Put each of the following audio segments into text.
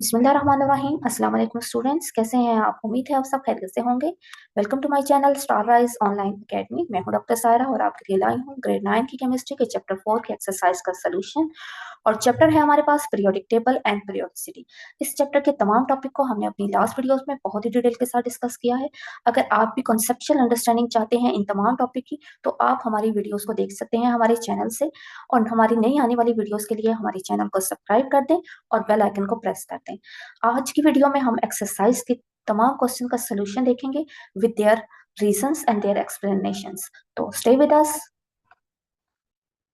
बिस्मिल्लाहिर्रहमानिर्रहीम। अस्सलाम वालेकुम स्टूडेंट्स, कैसे हैं आप? उम्मीद है आप सब खैरियत से होंगे। Welcome to my channel Star Rise Online Academy. मैं हूं डॉक्टर सायरा और आपके लिए लाई हूं ग्रेड 9 की केमिस्ट्री के चैप्टर 4 के एक्सरसाइज का सलूशन। और चैप्टर है हमारे पास पीरियोडिक टेबल एंड पीरियोडिसिटी। इस चैप्टर के तमाम टॉपिक को हमने अपनी लास्ट वीडियोस में बहुत ही डिटेल के साथ डिस्कस किया है। अगर आप भी कॉन्सेप्चुअल अंडरस्टैंडिंग चाहते हैं इन तमाम टॉपिक की, तो आप हमारी वीडियोस को देख सकते हैं हमारे चैनल से। और हमारी नई आने वाली वीडियोस के लिए हमारे चैनल को सब्सक्राइब कर दें और बेल आइकन को प्रेस कर दें। आज की वीडियो में हम एक्सरसाइज के तमाम क्वेश्चन का सलूशन देखेंगे with their reasons and their explanations. तो स्टे विद अस।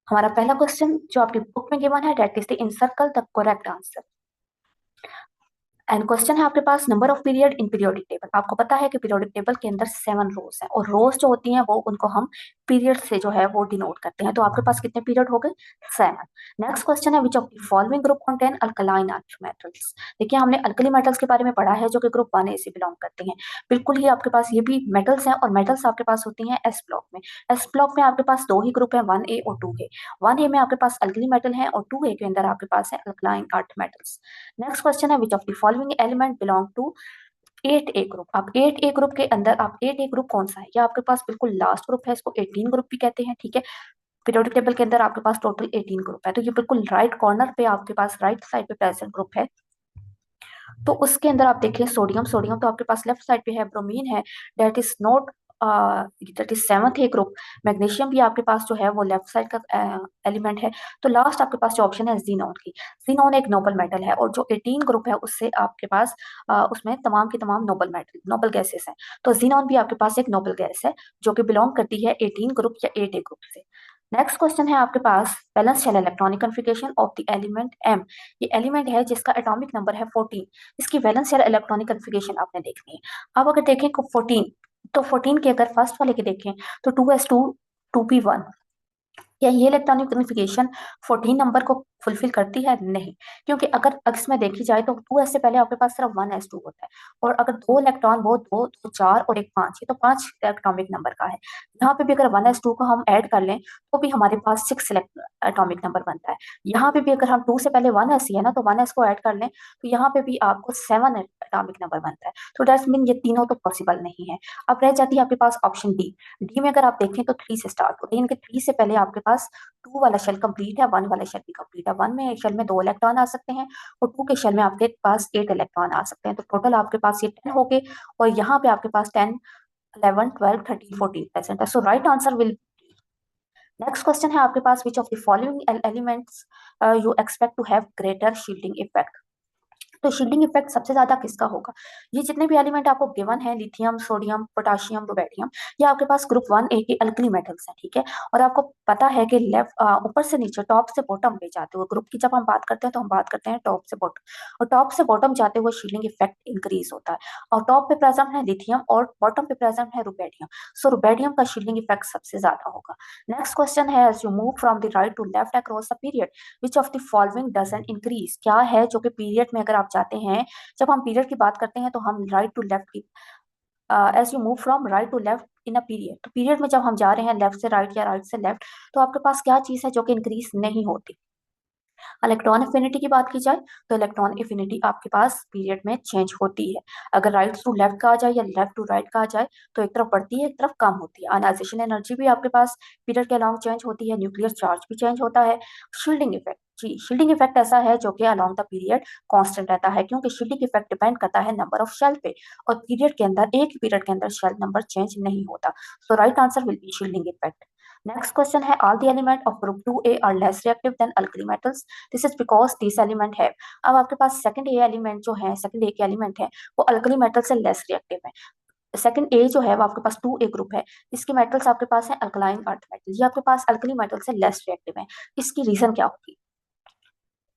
हमारा पहला क्वेश्चन जो आपकी बुक में गिवन है, that is the encircle the correct answer. And question है आपके पास, number of period in periodic table. आपको पता है कि पीरियोडिक टेबल के अंदर 7 रोज हैं और रोज जो होती हैं वो उनको हम पीरियड से जो है वो डिनोट करते हैं। तो आपके पास कितने पीरियड हो गए? 7। नेक्स्ट क्वेश्चन है, which of the following group contain alkaline earth metals. देखिए, हमने अल्कली मेटल्स के बारे में पढ़ा है जो कि ग्रुप 1A से बिलोंग करते हैं। बिल्कुल ही आपके पास ये भी मेटल्स हैं और मेटल्स आपके पास होती हैं एस ब्लॉक में। एस ब्लॉक में आपके पास दो ही ग्रुप हैं, 1A और 2A। 1A में आपके पास अल्कली मेटल है और 2A के अंदर आपके पास है alkaline earth metals. Next question है, which of the following element belong to 8A group. आप 8A ग्रुप के अंदर, आप 8A ग्रुप कौन सा है? ये आपके पास बिल्कुल लास्ट ग्रुप है, इसको 18 ग्रुप भी कहते हैं, ठीक है। पीरियोडिक टेबल के अंदर आपके पास टोटल 18 ग्रुप है, तो ये बिल्कुल राइट कॉर्नर पे आपके पास राइट साइड पे प्रेजेंट ग्रुप है। तो उसके अंदर आप देखिए सोडियम, सोडियम तो आपके पास लेफ्ट साइड पे है, ब्रोमीन है, that is not, that is 7th group. Magnesium भी आपके पास जो है वो लेफ्ट साइड का एलिमेंट है। तो लास्ट आपके पास जो ऑप्शन है जीनॉन की। जीनॉन एक नोबल मेटल है और जो 18 ग्रुप है उससे आपके पास उसमें तमाम की तमाम नोबल मेटल, नोबल गैसेस हैं। तो जीनॉन भी आपके पास एक नोबल गैस है जो कि बिलोंग करती है 18 ग्रुप या 8A ग्रुप से। नेक्स्ट क्वेश्चन है आपके पास, valence shell electronic configuration of the element M. ये एलिमेंट है जिसका एटॉमिक नंबर है 14। इसकी वैलेंस शेल इलेक्ट्रॉनिक कन्फिगरेशन आपने देखनी है। अब अगर देखें को 14, तो 14 के अगर फर्स्ट वाले के देखें तो 2s2 2p1, क्या ये इलेक्ट्रॉनिक कॉन्फ़िगरेशन 14 नंबर को फुलफिल करती है? नहीं, क्योंकि अगर इसमें देखी जाए तो 2s से पहले आपके पास सिर्फ 1s2 होता है। और अगर दो इलेक्ट्रॉन, वो दो, दो 4 और एक 5, ये तो 5 एटॉमिक नंबर का है। यहाँ पे भी अगर 1s2 को हम ऐड कर लें तो भी हमारे पास 6 एटॉमिक नंबर बनता है। यहाँ पे भी अगर हम 2 से पहले 1s ही है ना, तो 1s को ऐड कर लें तो यहाँ पे भी आपको 7 एटॉमिक नंबर बनता है। तो दैट्स मीन ये तीनों तो पॉसिबल नहीं है। अब रह जाती है आपके पास ऑप्शन डी। डी में अगर आप देखें तो 3 से स्टार्ट होते हैं, इनके 3 से पहले आपके पास 2 वाला शेल कंप्लीट है, 1 वाला शेल भी कंप्लीट है। 1 में शेल में 2 इलेक्ट्रॉन आ सकते हैं और 2 के शेल में आपके पास 8 इलेक्ट्रॉन आ सकते हैं। तो टोटल आपके पास ये 10 हो गए और यहाँ पे आपके पास 10, 11, 12, 13, 14 प्रेजेंट है। So right answer will. Next question है आपके पास, which of the following elements you expect to have greater shielding effect. तो शील्डिंग इफेक्ट सबसे ज्यादा किसका होगा? ये जितने भी एलिमेंट आपको गिवन है, लिथियम, सोडियम, पोटाशियम, रुबेडियम, ये आपके पास ग्रुप 1A के अल्कली मेटल्स हैं, ठीक है। और आपको पता है कि लेफ्ट ऊपर से नीचे, टॉप से बॉटम पे जाते हुए ग्रुप की जब हम बात करते हैं तो हम बात करते हैं टॉप से बॉटम, और टॉप से बॉटम जाते हुए शील्डिंग इफेक्ट इंक्रीज होता है। और टॉप पे प्रेजेंट है लिथियम और बॉटम पे प्रेजेंट है रुबेडियम। सो रुबेडियम का शील्डिंग इफेक्ट सबसे ज्यादा होगा। नेक्स्ट क्वेश्चन है, as you move from the right to left across the period, which of the following doesn't increase. क्या है जो कि पीरियड में अगर आप जाते हैं, जब हम पीरियड की बात करते हैं तो हम राइट टू लेफ्ट की, as you move from right to left in a period, तो पीरियड में जब हम जा रहे हैं लेफ्ट से राइट या राइट से लेफ्ट, तो आपके पास क्या चीज है जो कि इंक्रीज नहीं होती? इलेक्ट्रॉन एफिनिटी की बात की जाए तो इलेक्ट्रॉन एफिनिटी आपके पास पीरियड में चेंज होती है। अगर राइट टू लेफ्ट का आ जाए या लेफ्ट टू राइट का आ जाए तो एक तरफ बढ़ती है, एक तरफ कम होती है। आयनाइजेशन एनर्जी भी आपके पास पीरियड के अलॉन्ग चेंज होती है, न्यूक्लियर चार्ज भी चेंज होता है। शील्डिंग इफेक्ट, जी शील्डिंग इफेक्ट ऐसा है जो कि अलॉन्ग द पीरियड कांस्टेंट रहता है, क्योंकि शील्डिंग इफेक्ट डिपेंड करता है नंबर ऑफ शेल पे, और पीरियड के अंदर, एक पीरियड के अंदर शेल नंबर चेंज नहीं होता। So right answer will be shielding effect. Next question है, all the element of group 2A are less reactive than alkali metals, this is because this element है। अब आपके पास सेकंड ए element जो है, second ए के element है वो अल्कली मेटल से लेस रिएक्टिव है। सेकंड ए जो है वो आपके पास 2A ग्रुप है, इसके मेटल्स आपके पास है अल्कलाइन अर्थ मेटल, ये आपके पास अल्कली मेटल से लेस रिएक्टिव है। इसकी रीजन क्या होगी?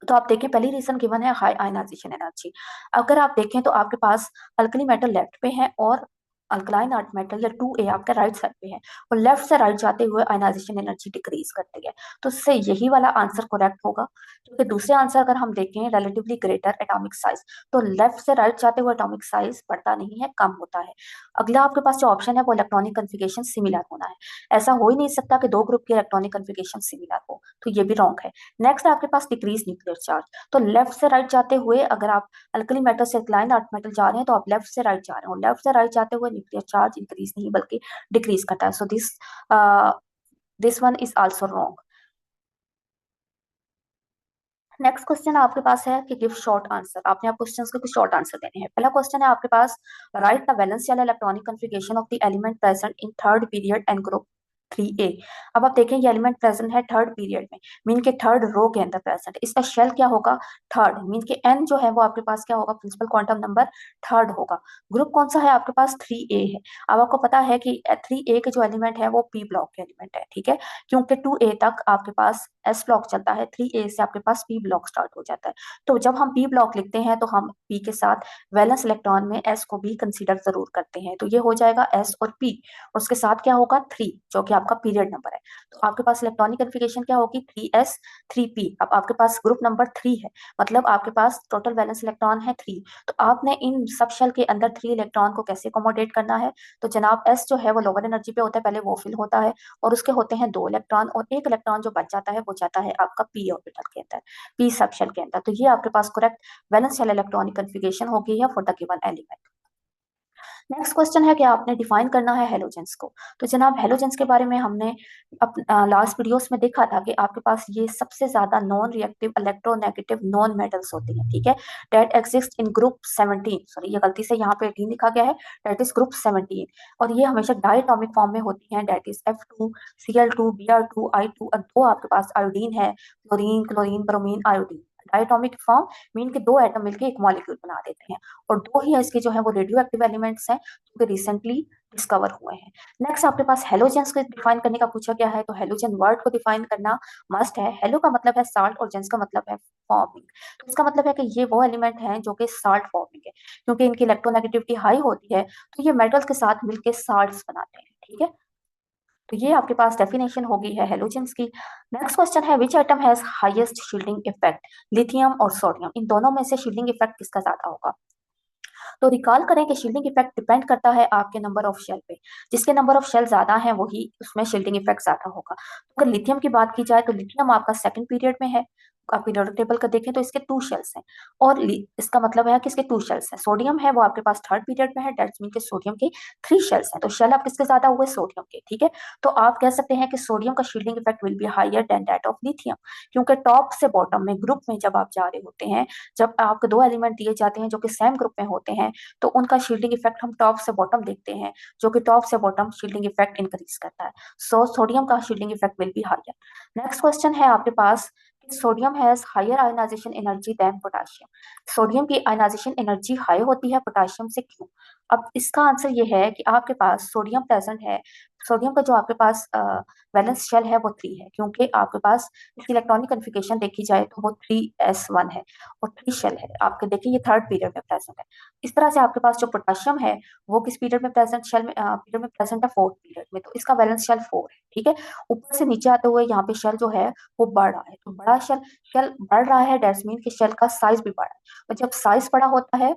तो आप देखें, पहली रीजन गिवन है हाई आयनाइजेशन एनर्जी। अगर आप देखें तो आपके पास अल्कली मेटल लेफ्ट पे है और अल्कलाइन अर्थ मेटल या 2A आपके राइट साइड पे है और लेफ्ट से राइट जाते हुए आयनाइजेशन एनर्जी डिक्रीज करती है। तो इससे यही वाला आंसर करेक्ट होगा, क्योंकि दूसरे आंसर अगर हम देखें रिलेटिवली ग्रेटर एटॉमिक साइज, तो लेफ्ट से राइट जाते हुए एटॉमिक साइज बढ़ता नहीं है, कम होता है। अगला आपके पास जो ऑप्शन है वो इलेक्ट्रॉनिक कन्फिगरेशन सिमिलर होना है। ऐसा हो ही नहीं सकता कि दो ग्रुप के इलेक्ट्रॉनिक कन्फिगरेशन सिमिलर हो, तो ये भी रॉन्ग है। नेक्स्ट आपके पास डिक्रीज न्यूक्लियर चार्ज, तो लेफ्ट से राइट जाते हुए अगर आप अल्कली मेटल से अल्कलाइन अर्थ मेटल जा रहे हैं तो आप लेफ्ट से राइट जा रहे हो, लेफ्ट से राइट जाते हुए न्यूक्लियर चार्ज इंक्रीज नहीं बल्कि डिक्रीज करता है। So this one is also wrong. Next question आपके पास है कि गिव शॉर्ट आंसर। आपने आप क्वेश्चंस के कुछ शॉर्ट आंसर देने हैं। पहला क्वेश्चन है आपके पास, write the valence shell electronic configuration of the element present in third period and group 3A। अब आप देखें ये एलिमेंट प्रेजेंट है थर्ड पीरियड में, मीन के थर्ड रो के अंदर प्रेजेंट है। इसका शेल क्या होगा? थर्ड, मीन के एन जो है वो आपके पास क्या होगा? प्रिंसिपल क्वांटम नंबर थर्ड होगा। ग्रुप कौन सा है आपके पास? 3A है। अब आपको पता है कि 3A के जो एलिमेंट है वो पी ब्लॉक के एलिमेंट है, ठीक है, क्योंकि 2A तक आपके पास एस ब्लॉक चलता है, 3A से आपके पास पी ब्लॉक स्टार्ट हो जाता है। तो जब हम पी ब्लॉक लिखते हैं तो हम पी के साथ वैलेंस इलेक्ट्रॉन में एस को भी कंसीडर जरूर करते हैं, तो ये हो जाएगा एस और पी, और उसके साथ क्या होगा? 3, जो कि आपका पीरियड नंबर है। तो आपके पास इलेक्ट्रॉनिक कन्फिगरेशन क्या होगी? 3s 3p। अब आपके पास ग्रुप नंबर 3 है, मतलब आपके पास टोटल वैलेंस इलेक्ट्रॉन है 3। तो आपने इन सब शेल के अंदर 3 इलेक्ट्रॉन को कैसे अकोमोडेट करना है? तो जनाब एस जो है वो लोअर एनर्जी पे होता है, पहले वो फिल होता है और उसके होते हैं 2 इलेक्ट्रॉन, और एक इलेक्ट्रॉन जो बच जाता है वो जाता है आपका पी ऑर्बिटल के अंदर, पी सब शेल के अंदर। तो ये आपके पास correct valence shell electronic configuration हो गई है for the given element. Next question है कि आपने डिफाइन करना है हेलोजेंस को। तो जनाब हेलोजेंस के बारे में हमने लास्ट वीडियोस में देखा था कि आपके पास ये सबसे ज्यादा non reactive electronegative non metals होती हैं, ठीक है, that exist in group 17। Sorry, ये गलती से यहाँ पे 18 लिखा गया है, डेट इज ग्रुप 17। और ये हमेशा डायटोमिक फॉर्म में होती हैं, date is F2 Cl2 Br2 I2, और दो आपके पास आयोडीन है, chlorine chlorine bromine iodine. Diatomic form mean के दो एटम मिलकर एक मॉलिक्यूल बना देते हैं, और दो ही इसके जो है वो रेडियो एक्टिव एलिमेंट्स हैं जो कि रिसेंटली डिस्कवर हुए हैं। नेक्स्ट आपके पास हेलोजेंस को डिफाइन करने का पूछा गया है, तो हेलोजन वर्ड को डिफाइन करना मस्ट है। हेलो का मतलब है साल्ट और जेंस का मतलब है फॉर्मिंग। तो इसका मतलब है कि ये वो एलिमेंट हैं जो कि साल्ट फॉर्मिंग है, क्योंकि इनकी इलेक्ट्रोनेगेटिविटी हाई होती है, तो ये मेटल्स के साथ मिलकर साल्ट्स बनाते हैं, ठीक है। तो ये आपके पास डेफिनेशन होगी है हेलोजेंस की। नेक्स्ट क्वेश्चन है, विच item has highest shielding effect? Lithium और सोडियम, इन दोनों में से शील्डिंग इफेक्ट किसका ज्यादा होगा? तो रिकॉल करें कि शील्डिंग इफेक्ट डिपेंड करता है आपके नंबर ऑफ शेल पे। जिसके नंबर ऑफ शेल ज्यादा है वही उसमें शील्डिंग इफेक्ट ज्यादा होगा। तो अगर लिथियम की बात की जाए तो लिथियम आपका सेकंड पीरियड में है। आप पीरियोडिक टेबल का देखें तो इसके 2 शेल्स हैं, और इसका मतलब है कि इसके 2 शेल्स हैं। सोडियम है वो आपके पास थर्ड पीरियड में है, दैट्स मीन के सोडियम के 3 शेल्स हैं। तो शेल आप किसके ज्यादा हुए? सोडियम के, ठीक है। तो आप कह सकते हैं कि सोडियम का shielding effect will be higher than that of lithium, क्योंकि टॉप से बॉटम में ग्रुप में जब आप जा रहे होते हैं, जब आपको दो एलिमेंट दिए जाते हैं जो कि सेम ग्रुप में होते हैं, तो उनका शील्डिंग इफेक्ट हम टॉप से बॉटम देखते हैं, जो कि टॉप से बॉटम शील्डिंग इफेक्ट इंक्रीज करता है। सो सोडियम का shielding effect will be higher. Next question है आपके पास, sodium has higher ionization energy than potassium. Sodium की आयनाइजेशन एनर्जी हाई होती है पोटाशियम से, क्यों? अब इसका आंसर ये है कि आपके पास सोडियम प्रेजेंट है। सोडियम का जो आपके पास वैलेंस शेल है वो 3 है, क्योंकि आपके पास इसकी इलेक्ट्रॉनिक कन्फिगरेशन देखी जाए तो वो 3s1 है और 3 शेल है। आपके देखिए ये थर्ड पीरियड में प्रेजेंट है। इस तरह से आपके पास जो पोटाशियम है वो किस पीरियड में प्रेजेंट? शेल में पीरियड में प्रेजेंट है, फोर्थ पीरियड में, तो इसका वैलेंस शेल 4 है, ठीक है। ऊपर से नीचे आते हुए यहाँ पे शेल जो है वो बढ़ रहा है, तो बड़ा शेल शेल बढ़ रहा है, दैट्स मीन कि शेल का साइज भी बढ़ा है। और जब साइज बड़ा होता है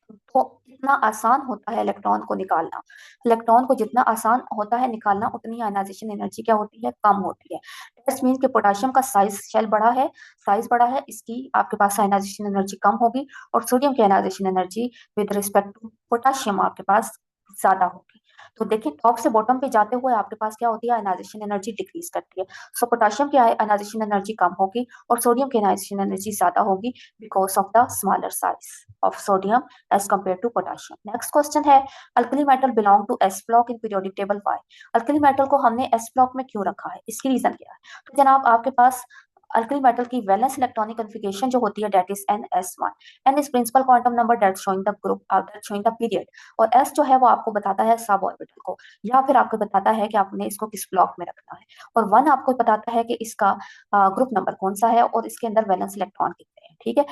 तो इतना आसान होता है इलेक्ट्रॉन को निकालना। इलेक्ट्रॉन को जितना आसान होता है निकालना, उतनी आयनाइजेशन एनर्जी क्या होती है? कम होती है। दैट्स मीन कि पोटाशियम का साइज बड़ा है, इसकी आपके पास आयनाइजेशन एनर्जी कम होगी, और सोडियम की ionization energy with respect to potassium आपके पास ज्यादा होगी। तो देखिए टॉप से बॉटम पे जाते हुए आपके पास क्या होती है? आयनाइजेशन एनर्जी डिक्रीज करती है। सो पोटाशियम की आयनाइजेशन एनर्जी कम होगी और सोडियम की आयनाइजेशन एनर्जी ज्यादा होगी, because of the smaller size of sodium as compared to potassium. Next question है, alkali metal belong to s block in periodic table why. Alkali metal को हमने एस ब्लॉक में क्यों रखा है? इसकी रीजन क्या है? तो जनाब आपके पास अल्कली मेटल की वैलेंस इलेक्ट्रॉनिक कन्फिगरेशन जो होती है that is NS1। N is principal quantum number that showing the group that showing the period, और एस जो है वो आपको बताता है सब ऑर्बिटल को, या फिर आपको बताता है कि आपने इसको किस ब्लॉक में रखना है, और वन आपको बताता है कि इसका ग्रुप नंबर कौन सा है और इसके अंदर वैलेंस इलेक्ट्रॉन कितने हैं, ठीक है।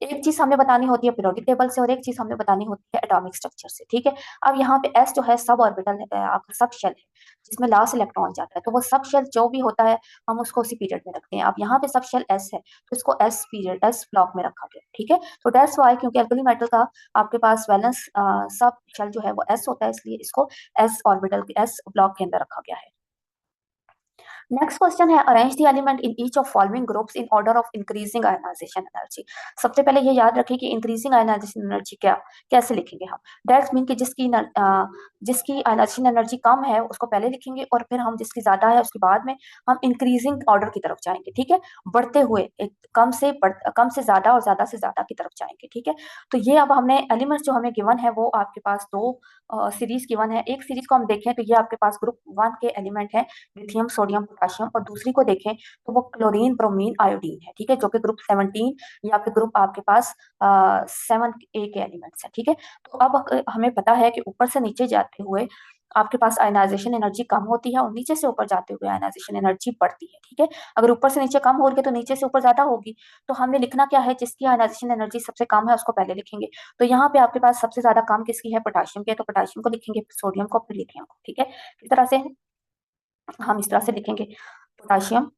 एक चीज हमें बतानी होती है पीरियोडिक टेबल से और एक चीज हमें बतानी होती है एटॉमिक स्ट्रक्चर से, ठीक है। अब यहाँ पे एस जो है सब ऑर्बिटल है, आपका सब शेल है जिसमें लास्ट इलेक्ट्रॉन जाता है, तो वो सब शेल जो भी होता है हम उसको उसी पीरियड में रखते हैं। अब यहाँ पे सब शेल एस है तो इसको एस पीरियड एस ब्लॉक में रखा गया, ठीक है। तो दैट्स वाई, क्योंकि एल्कली मेटल का आपके पास वैलेंस सब शेल जो है वो एस होता है, इसलिए इसको एस ऑर्बिटल एस ब्लॉक के अंदर रखा गया है। नेक्स्ट क्वेश्चन है arrange the element in each of following groups in order of increasing ionisation energy. सबसे पहले ये याद रखें कि इंक्रीजिंग आयनाइजेशन एनर्जी क्या कैसे लिखेंगे हम। दैट्स मीन कि जिसकी आयनाइजेशन एनर्जी कम है उसको पहले लिखेंगे और फिर हम जिसकी ज्यादा है उसके बाद में हम इंक्रीजिंग ऑर्डर की तरफ जाएंगे, ठीक है। बढ़ते हुए एक कम से ज्यादा और ज्यादा से ज्यादा की तरफ जाएंगे, ठीक है। तो ये अब हमने एलिमेंट्स जो हमें गिवन है वो आपके पास दो सीरीज गिवन है। एक सीरीज को हम देखें तो ये आपके पास ग्रुप वन के एलिमेंट है, लिथियम सोडियम पोटाशियम, और दूसरी को देखें तो वो क्लोरीन ब्रोमीन आयोडीन है, ठीक है, जो कि ग्रुप 17 या फिर ग्रुप आपके पास 7A के एलिमेंट्स है, ठीक है। तो अब हमें पता है कि ऊपर से नीचे जाते हुए आपके पास आयनाइजेशन एनर्जी कम होती है और नीचे से ऊपर जाते हुए आयनाइजेशन एनर्जी बढ़ती है, ठीक है। अगर ऊपर से नीचे कम हो रही है तो नीचे से ऊपर ज्यादा होगी। तो हमने लिखना क्या है, जिसकी आयनाइजेशन एनर्जी सबसे कम है उसको पहले लिखेंगे। तो यहाँ पे आपके पास सबसे ज्यादा कम किसकी है, पोटाशियम की है, तो पोटाशियम को लिखेंगे, फिर सोडियम को, फिर लिथियम को, ठीक है। इस तरह से हम इस तरह से लिखेंगे, पोटाशियम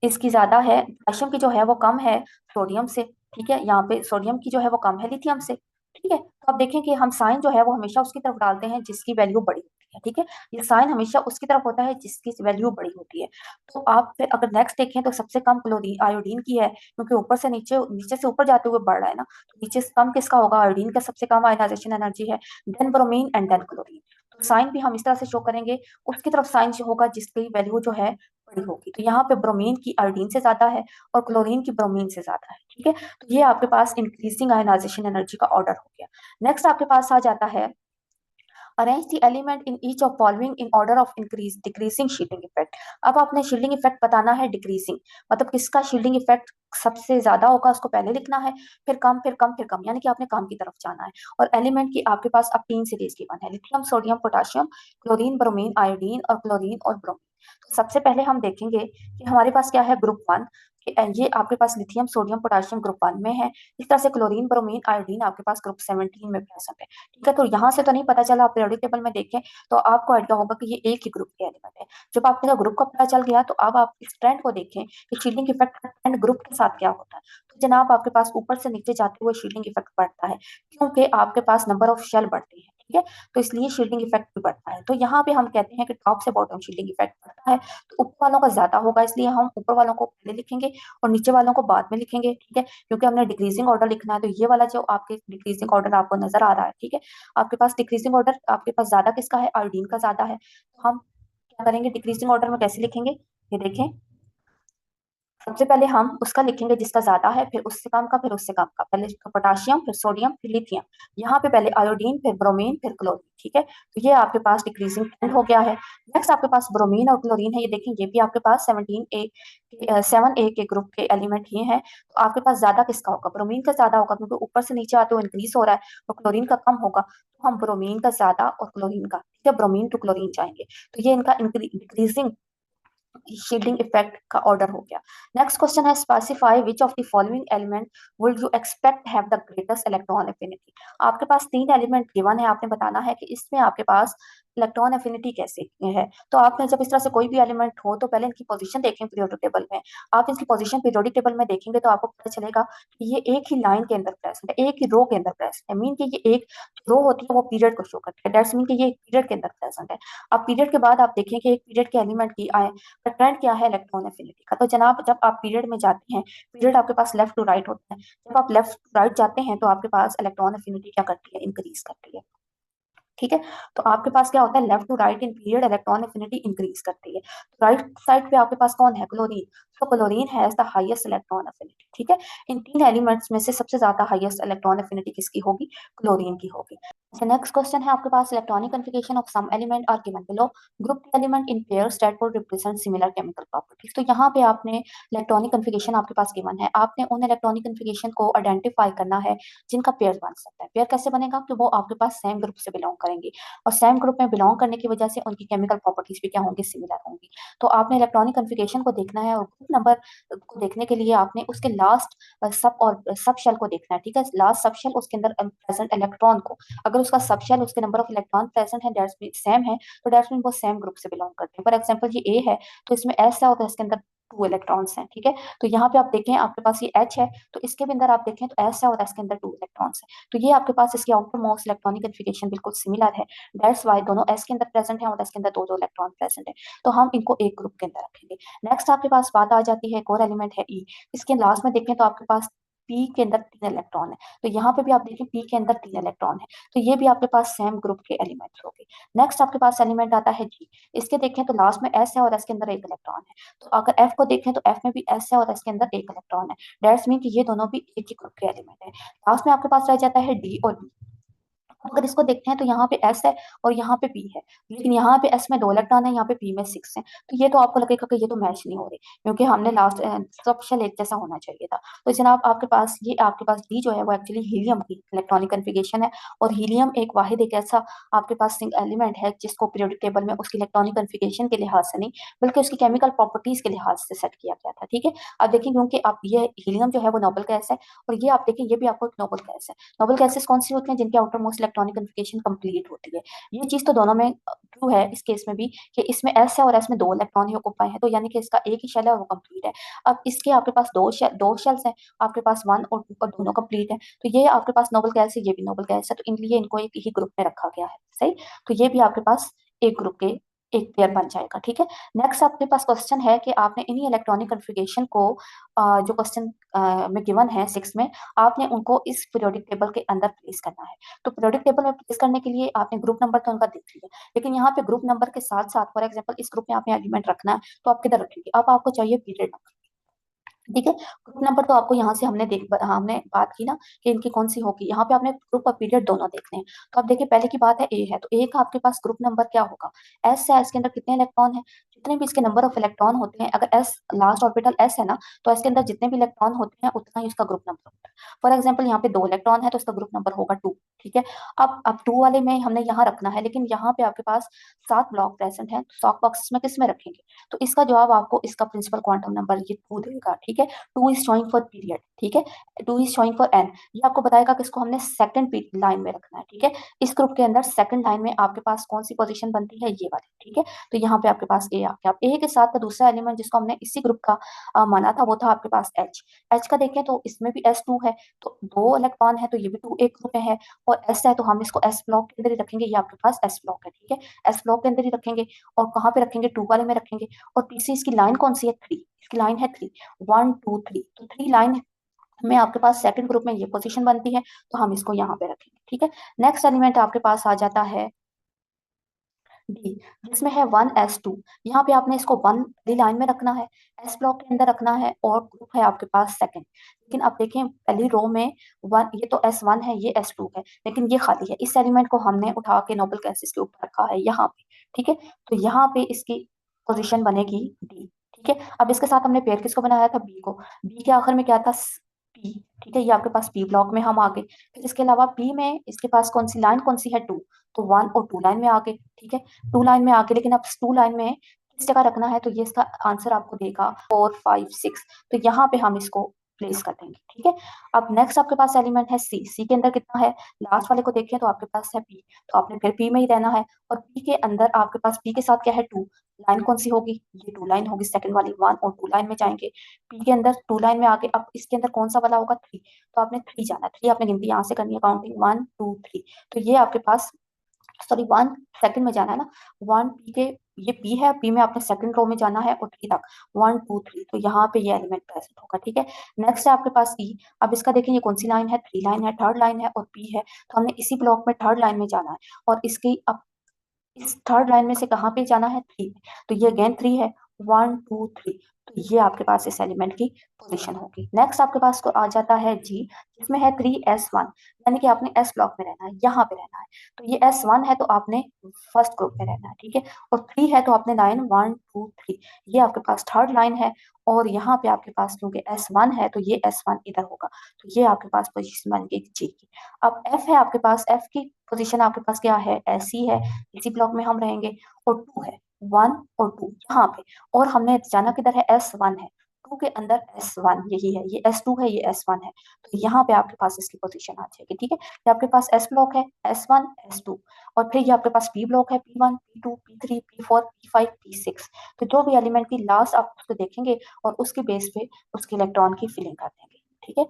इसकी ज्यादा है, पोटेशियम की जो है वो कम है सोडियम से, ठीक है। यहाँ पे सोडियम की जो है वो कम है लिथियम से, ठीक है। तो अब देखें कि हम साइन जो है वो हमेशा उसकी तरफ डालते हैं जिसकी वैल्यू बड़ी होती है, ठीक है। ये साइन हमेशा उसकी तरफ होता है जिसकी वैल्यू बड़ी होती है। तो आप फिर अगर नेक्स्ट देखें तो सबसे कम क्लोरीन आयोडीन की है, क्योंकि ऊपर से नीचे नीचे से ऊपर जाते हुए बढ़ रहा है ना, तो नीचे से कम किसका होगा, आयोडीन का सबसे कम आयनाइजेशन एनर्जी है, then bromine and then chlorine. तो साइन भी हम इस तरह से शो करेंगे, उसकी तरफ साइन जो होगा जिसकी वैल्यू जो है बड़ी होगी। तो यहाँ पे ब्रोमीन की आयोडीन से ज्यादा है और क्लोरीन की ब्रोमीन से ज्यादा है, ठीक है। तो ये आपके पास इंक्रीजिंग आयनाइजेशन एनर्जी का ऑर्डर हो गया। नेक्स्ट आपके पास आ जाता है arrange the element in each of following in order of increase decreasing shielding effect. अब आपने शील्डिंग इफेक्ट बताना है डिक्रीजिंग, मतलब किसका शील्डिंग इफेक्ट सबसे ज्यादा होगा उसको पहले लिखना है, फिर कम फिर कम फिर कम, यानी कि आपने कम की तरफ जाना है। और एलिमेंट की आपके पास अब तीन सीरीज की वन है, lithium sodium potassium, chlorine bromine iodine और क्लोरीन और ब्रोमीन। तो सबसे पहले हम देखेंगे कि हमारे पास क्या है, ग्रुप वन, ये आपके पास lithium sodium potassium group one में है। इस तरह से क्लोरीन ब्रोमीन आयोडीन आपके पास ग्रुप 17 में प्रेजेंट है, ठीक है। तो यहाँ से तो नहीं पता चला, आप पीरियोडिक टेबल में देखें तो आपको आइडिया होगा कि ये एक ही ग्रुप के एलिमेंट है। जब आपका ग्रुप का पता चल गया तो अब आप इस ट्रेंड को देखें कि शील्डिंग इफेक्ट का ट्रेंड ग्रुप के साथ क्या होता है। तो जनाब आपके पास ऊपर से नीचे जाते हुए शील्डिंग इफेक्ट बढ़ता है, क्योंकि आपके पास नंबर ऑफ शेल बढ़ते हैं, ठीक है। तो इसलिए शील्डिंग इफेक्ट भी बढ़ता है। तो यहाँ पे हम कहते हैं कि टॉप से बॉटम शील्डिंग इफेक्ट बढ़ता है, तो ऊपर वालों का ज्यादा होगा, इसलिए हम ऊपर वालों को पहले लिखेंगे और नीचे वालों को बाद में लिखेंगे, ठीक है। क्योंकि हमने डिक्रीजिंग ऑर्डर लिखना है, तो ये वाला जो आपके डिक्रीजिंग ऑर्डर आपको नजर आ रहा है, ठीक है, आपके पास डिक्रीजिंग ऑर्डर आपके पास ज्यादा किसका है, आयोडीन का ज्यादा है। तो हम क्या करेंगे, डिक्रीजिंग ऑर्डर में कैसे लिखेंगे, ये देखें, सबसे पहले हम उसका लिखेंगे जिसका ज्यादा है, फिर उससे कम का, फिर उससे कम का, पहले पोटाशियम फिर सोडियम फिर लिथियम, यहाँ पे पहले आयोडीन फिर ब्रोमीन फिर क्लोरीन, ठीक है। तो ये आपके पास डिक्रीजिंग ट्रेंड हो गया है। नेक्स्ट आपके पास ब्रोमीन और क्लोरीन है, ये देखें ये भी आपके पास 7A के ग्रुप के एलिमेंट ही हैं। तो आपके पास ज्यादा किसका होगा, ब्रोमीन का ज्यादा होगा, क्योंकि ऊपर से नीचे आते हुए इंक्रीज हो रहा है, तो क्लोरीन का कम होगा। तो हम ब्रोमीन का ज्यादा और क्लोरीन का, ठीक है, ब्रोमीन टू क्लोरीन जाएंगे। तो ये इनका डिक्रीजिंग शील्डिंग इफेक्ट का ऑर्डर हो गया। नेक्स्ट क्वेश्चन है specify which of the following element would you expect have the greatest electron affinity. आपके पास तीन एलिमेंट गिवन है, आपने बताना है कि इसमें आपके पास इलेक्ट्रॉन एफिनिटी कैसे है। तो आपने जब इस तरह से कोई भी एलिमेंट हो तो पहले इनकी पोजीशन देखें पीरियोडिक टेबल में। आप इनकी पोजीशन पीरियोडिक टेबल में देखेंगे तो आपको पता चलेगा कि ये एक ही लाइन के अंदर प्रेजेंट है, एक ही रो के अंदर प्रेजेंट है, मीन कि ये एक रो होती है वो पीरियड को शो करती है, दैट्स मीन कि ये एक पीरियड के अंदर प्रेजेंट है। अब पीरियड के बाद आप देखें कि एक पीरियड के एलिमेंट की आए ट्रेंड क्या है इलेक्ट्रॉन एफिनिटी का। तो जनाब जब आप पीरियड में जाते हैं, पीरियड आपके पास लेफ्ट टू राइट होता है, जब आप लेफ्ट टू राइट जाते हैं तो आपके पास इलेक्ट्रॉन एफिनिटी क्या करती है, इंक्रीज करती है, ठीक है। तो आपके पास क्या होता है, left to right in period electron affinity increase करती है। तो राइट साइड पे आपके पास कौन है, क्लोरीन। तो chlorine has the highest electron affinity, ठीक है। इन तीन एलिमेंट्स में से सबसे ज्यादा हाईएस्ट इलेक्ट्रॉन एफिनिटी किसकी होगी, क्लोरीन की होगी। अच्छा नेक्स्ट क्वेश्चन है आपके पास electronic configuration of some element are given below, group element in pairs that would represent similar chemical properties. तो यहाँ पे आपने इलेक्ट्रॉनिक कन्फिगरेशन आपके पास गिवन है, आपने उन इलेक्ट्रॉनिक कन्फिगरेशन को आइडेंटिफाई करना है जिनका पेयर बन सकता है। पेयर कैसे बनेगा कि वो आपके पास सेम ग्रुप से बिलोंग करेंगे, और सेम ग्रुप में बिलोंग करने की वजह से उनकी केमिकल प्रॉपर्टीज भी क्या होंगी, सिमिलर होंगी। तो आपने इलेक्ट्रॉनिक कन्फिगरेशन को देखना है और नंबर को देखने के लिए आपने उसके लास्ट सब और सब शेल को देखना है, ठीक है। लास्ट सब शेल उसके अंदर प्रेजेंट इलेक्ट्रॉन को, अगर उसका सब शेल उसके नंबर ऑफ इलेक्ट्रॉन प्रेजेंट है दैट्स मीन सेम है, तो दैट्स मीन वो सेम ग्रुप से बिलोंग करते हैं। फॉर एग्जांपल ये ए है तो इसमें एस है और इसके अंदर 2 इलेक्ट्रॉन्स हैं, ठीक है। तो यहाँ पे आप देखें आपके पास ये एच है, तो इसके भी अंदर आप देखें तो एस है और एस के अंदर 2 इलेक्ट्रॉन्स है, तो ये आपके पास इसकी आउटर मोस्ट इलेक्ट्रॉनिक कन्फिगरेशन बिल्कुल सिमिलर है। दैट्स वाई दोनों एस के अंदर प्रेजेंट है और एस के अंदर दो दो इलेक्ट्रॉन प्रेजेंट है, तो हम इनको एक ग्रुप के अंदर रखेंगे। नेक्स्ट आपके पास बात आ जाती है एक और एलिमेंट है ई। इसके लास्ट में देखें तो आपके पास पी के अंदर 3 इलेक्ट्रॉन है, तो यहाँ पे भी आप देखें पी के अंदर 3 इलेक्ट्रॉन है, तो ये भी आपके पास सेम ग्रुप के एलिमेंट्स हो गए। नेक्स्ट आपके पास एलिमेंट आता है जी। इसके देखें तो लास्ट में एस है और एस के अंदर 1 इलेक्ट्रॉन है, तो अगर एफ को देखें तो एफ में भी एस है और एस के अंदर 1 इलेक्ट्रॉन है, दैट्स मीन कि ये दोनों भी एक ही ग्रुप के एलिमेंट है। लास्ट में आपके पास रह जाता है डी और बी। अगर इसको देखते हैं तो यहाँ पे एस है और यहाँ पे पी है, लेकिन यहाँ पे एस में 2 इलेक्ट्रॉन है, यहाँ पे पी में 6 है, तो ये तो आपको लगेगा कि ये तो मैच नहीं हो रही, क्योंकि हमने लास्ट सब एक जैसा होना चाहिए था। तो जनाब आपके पास ये आपके पास डी जो है वो एक्चुअली हीलियम की इलेक्ट्रॉनिक कन्फिगरेशन है, और हीलियम एक वाहिद एक ऐसा आपके पास एलिमेंट है जिसको पीरियोडिक टेबल में उसकी इलेक्ट्रॉनिक कन्फिगरेशन के लिहाज से नहीं बल्कि उसकी केमिकल प्रॉपर्टीज के लिहाज से सेट किया गया था, ठीक है। अब देखिए क्योंकि आप ये हीलियम जो है वो नोबल गैस है, और ये आप देखिए ये भी आपको एक नोबल गैस है। नोबल गैसेस कौन सी होती हैं? जिनकी outer most electronic configuration complete होती है। ये चीज तो दोनों में ट्रू है, इस केस में भी कि इसमें एस है और एस में 2 इलेक्ट्रॉन ही ऑक्युपाई है, तो यानी कि इसका एक ही शेल है और वो कंप्लीट है। अब इसके आपके पास दो शेल्स हैं, आपके पास 1 और 2 का दोनों कंप्लीट है, तो ये आपके पास नोबल गैस है, ये भी नोबल गैस है, तो इनलिए इनको एक ही ग्रुप में रखा गया है, सही। तो ये भी आपके पास एक ग्रुप के एक पेयर बन जाएगा, ठीक है। नेक्स्ट आपके पास क्वेश्चन है कि आपने इन्हीं इलेक्ट्रॉनिक कन्फिगरेशन को जो क्वेश्चन में गिवन है 6 में, आपने उनको इस पीरियोडिक टेबल के अंदर प्लेस करना है। तो पीरियोडिक टेबल में प्लेस करने के लिए आपने ग्रुप नंबर तो उनका देख लिया, लेकिन यहाँ पे ग्रुप नंबर के साथ साथ फॉर एग्जांपल इस ग्रुप में आपने एलिमेंट रखना है, तो आप किधर रखेंगे? अब आपको चाहिए पीरियड नंबर, ठीक है। ग्रुप नंबर तो आपको यहाँ से हमने बात की ना कि इनकी कौन सी होगी, यहाँ पे आपने ग्रुप और पीरियड दोनों देखने हैं। तो अब देखिए पहले की बात है ए है, तो ए का आपके पास ग्रुप नंबर क्या होगा? एस है, एस के अंदर कितने इलेक्ट्रॉन है? जितने भी इसके नंबर ऑफ इलेक्ट्रॉन होते हैं, अगर एस लास्ट ऑर्बिटल एस है ना, तो एस के अंदर जितने भी इलेक्ट्रॉन होते हैं उतना ही उसका ग्रुप नंबर होता है। फॉर एग्जाम्पल यहाँ पे 2 इलेक्ट्रॉन है तो उसका ग्रुप नंबर होगा 2, ठीक है। अब 2 वाले में हमने यहाँ रखना है, लेकिन यहाँ पे आपके पास 7 ब्लॉक प्रेजेंट है, तो 7 बॉक्सेस में किस में रखेंगे? तो इसका जवाब आपको इसका प्रिंसिपल क्वांटम नंबर ये 2 देगा, ठीक है। 2 इज शोइंग फॉर पीरियड, ठीक है। 2 इज शोइंग फॉर एन, ये आपको बताएगा कि इसको हमने सेकंड लाइन में रखना है, ठीक है। इस ग्रुप के अंदर सेकंड लाइन में आपके पास कौन सी पोजीशन बनती है? ये वाली, ठीक है। तो यहाँ पे आपके पास ए आ गया। अब ए के साथ का दूसरा एलिमेंट जिसको हमने इसी ग्रुप का माना था वो था आपके पास एच। एच का देखें तो इसमें भी S2 है, तो 2 इलेक्ट्रॉन है, तो ये भी 2 एक ग्रुप में है, और एस है तो हम इसको एस ब्लॉक के अंदर ही रखेंगे, ये आपके पास एस ब्लॉक है, ठीक है। एस ब्लॉक के अंदर ही रखेंगे, और कहाँ पे रखेंगे? 2 वाले में रखेंगे। और तीसरी इसकी लाइन कौन सी है? 3, इसकी लाइन है 3, 1 2 3, तो 3 लाइन में आपके पास सेकंड ग्रुप में ये पोजीशन बनती है, तो हम इसको यहाँ पे रखेंगे, ठीक है। नेक्स्ट एलिमेंट आपके पास आ जाता है डी, जिसमें है 1s2। यहाँ पे आपने इसको 1 पहली लाइन में रखना है, एस ब्लॉक के अंदर रखना है, और ग्रुप है आपके पास सेकंड। लेकिन आप देखें पहली रो में 1, ये तो S1 है, ये S2 है, लेकिन ये खाली है। इस एलिमेंट को हमने उठा के नोबल गैसेस के ऊपर रखा है यहाँ पे, ठीक है। तो यहाँ पे इसकी पोजीशन बनेगी डी, ठीक है। अब इसके साथ हमने पेयर किसको बनाया था? बी को। बी के आखिर में क्या था? पी, ठीक है। ये आपके पास पी ब्लॉक में हम आ गए। फिर इसके अलावा पी में इसके पास कौन सी लाइन कौन सी है? 2, तो 1 और 2 लाइन में आ गए, ठीक है। 2 लाइन में आ गए, लेकिन अब 2 लाइन में किस जगह रखना है? तो ये इसका आंसर आपको देगा 4 5 6, तो यहाँ पे हम इसको प्लेस कर देंगे, ठीक है। अब नेक्स्ट आपके पास एलिमेंट है सी। सी के अंदर कितना है? लास्ट वाले को देखें तो आपके पास है पी, तो आपने फिर पी में ही रहना है, और पी के अंदर आपके पास पी के साथ क्या है? 2, लाइन कौन सी होगी? ये 2 लाइन होगी, सेकंड वाली। 1 और 2 लाइन में जाएंगे, पी के अंदर 2 लाइन में आगे, अब इसके अंदर कौन सा वाला होगा? 3, तो आपने 3 जाना है, 3 आपने गिनती यहाँ से करनी है, काउंटिंग 1 2 3, तो ये आपके पास सॉरी 1 सेकंड में जाना है ना, 1 पी के, ये पी है, पी में आपने सेकंड रो में जाना है और 3 तक, 1 2 3, तो यहाँ पे ये एलिमेंट प्रेजेंट होगा, ठीक है। नेक्स्ट है आपके पास ई। अब इसका देखें ये कौन सी लाइन है? 3 लाइन है, थर्ड लाइन है, और पी है, तो हमने इसी ब्लॉक में थर्ड लाइन में जाना है, और इसकी अब इस थर्ड लाइन में से कहाँ पे जाना है? 3, तो ये अगेन 3 है, 1 2 3, तो ये आपके पास इस एलिमेंट की पोजीशन होगी। नेक्स्ट आपके पास को आ जाता है जी, जिसमें है 3s1, यानी कि आपने एस ब्लॉक में रहना है, यहाँ पे रहना है। तो ये S1 है तो आपने फर्स्ट ग्रुप में रहना है, ठीक है। और 3 है तो आपने लाइन 1 2 3, ये आपके पास थर्ड लाइन है, और यहाँ पे आपके पास क्योंकि S1 है तो ये S1 इधर होगा, तो ये आपके पास पोजीशन बन गई जी की। अब F है आपके पास, F की पोजीशन आपके पास क्या है? ऐसी है, इसी ब्लॉक में हम रहेंगे, और 2 है, 1 और 2 यहाँ पे, और हमने जाना किधर है? S1 है, S2 के अंदर S1 यही है, ये S2 है, ये S1 है, तो यहाँ पे आपके पास इसकी पोजीशन आ जाएगी। ठीक है, ये आपके पास S ब्लॉक है, S1 S2, और फिर ये आपके पास P ब्लॉक है, P1 P2 P3 P4 P5 P6। तो जो भी एलिमेंट की लास्ट आप उसको देखेंगे और उसके बेस पे उसके इलेक्ट्रॉन की फिलिंग कर देंगे। ठीक है,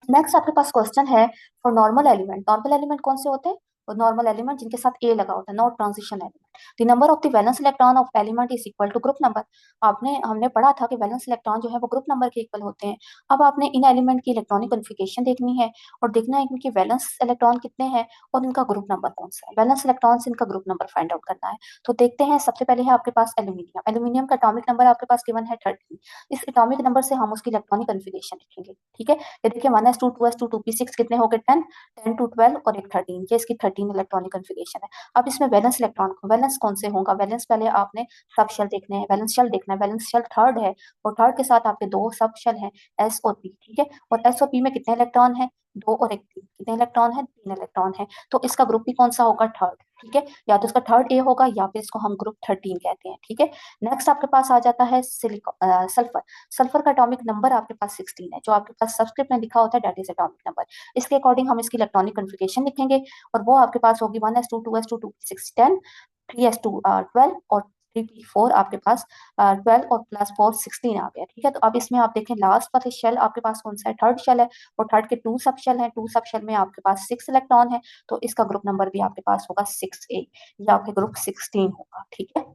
नेक्स्ट आपके पास क्वेश्चन है for normal element. Normal element कौन से होते हैं? और नॉर्मल एलिमेंट जिनके साथ ए लगा होता है, not transition element. The number of the valence electron of element is equal to group number. आपने हमने पढ़ा था कि वैलेंस इलेक्ट्रॉन जो है वो ग्रुप नंबर के इक्वल होते हैं। अब आपने इन एलिमेंट की इलेक्ट्रॉनिक कॉन्फ़िगरेशन देखनी है और देखना है कि इनके वैलेंस इलेक्ट्रॉन कितने हैं और इनका ग्रुप नंबर कौन सा है। वैलेंस इलेक्ट्रॉन से इनका ग्रुप नंबर फाइंड आउट करना है। तो देखते हैं, सबसे पहले है आपके पास एल्यूमिनियम। एल्यूमिनियम का एटॉमिक नंबर आपके पास गिवन है 13। इस एटॉमिक नंबर से हम उसकी इलेक्ट्रॉनिक कॉन्फ़िगरेशन लिखेंगे। ठीक है, ये देखिए 1s2 2s2 2p6 कितने हो गए 10, 10 to 12 और एक 13, ये इसकी 13 इलेक्ट्रॉनिक कॉन्फ़िगरेशन है। अब इसमें वैलेंस इलेक्ट्रॉन वैलेंस कौन से होगा? वैलेंस पहले आपने सब शेल देखने हैं, वैलेंस शेल देखना है। वैलेंस शेल थर्ड है और थर्ड के साथ आपके दो सब शेल हैं, एस और पी। ठीक है, और एस और पी में कितने इलेक्ट्रॉन है? दो और एक तीन। कितने इलेक्ट्रॉन है? तीन इलेक्ट्रॉन है। तो इसका ग्रुप भी कौन सा होगा? थर्ड। ठीक है, या तो इसका थर्ड ए होगा या फिर इसको हम ग्रुप 13 कहते हैं। ठीक है, नेक्स्ट आपके पास आ जाता है सिलिकॉन सल्फर। सल्फर का एटॉमिक नंबर आपके पास 16 है, जो आपके पास सबस्क्रिप्ट में लिखा होता है दैट इज एटॉमिक नंबर। इसके अकॉर्डिंग हम इसकी इलेक्ट्रॉनिक कॉन्फ़िगरेशन लिखेंगे और वो आपके पास होगी 1s2 2s2 2p6 10, 3s2 12 और 3p4 आपके पास 12 और प्लस 4 16 आ गया। ठीक है, तो अब इसमें आप देखें लास्ट वाले शेल आपके पास कौन सा है? थर्ड शेल है, और थर्ड के टू सब शेल हैं, टू सब शेल में आपके पास 6 इलेक्ट्रॉन है, तो इसका ग्रुप नंबर भी आपके पास होगा 6a, या आपके ग्रुप 16 होगा। ठीक है,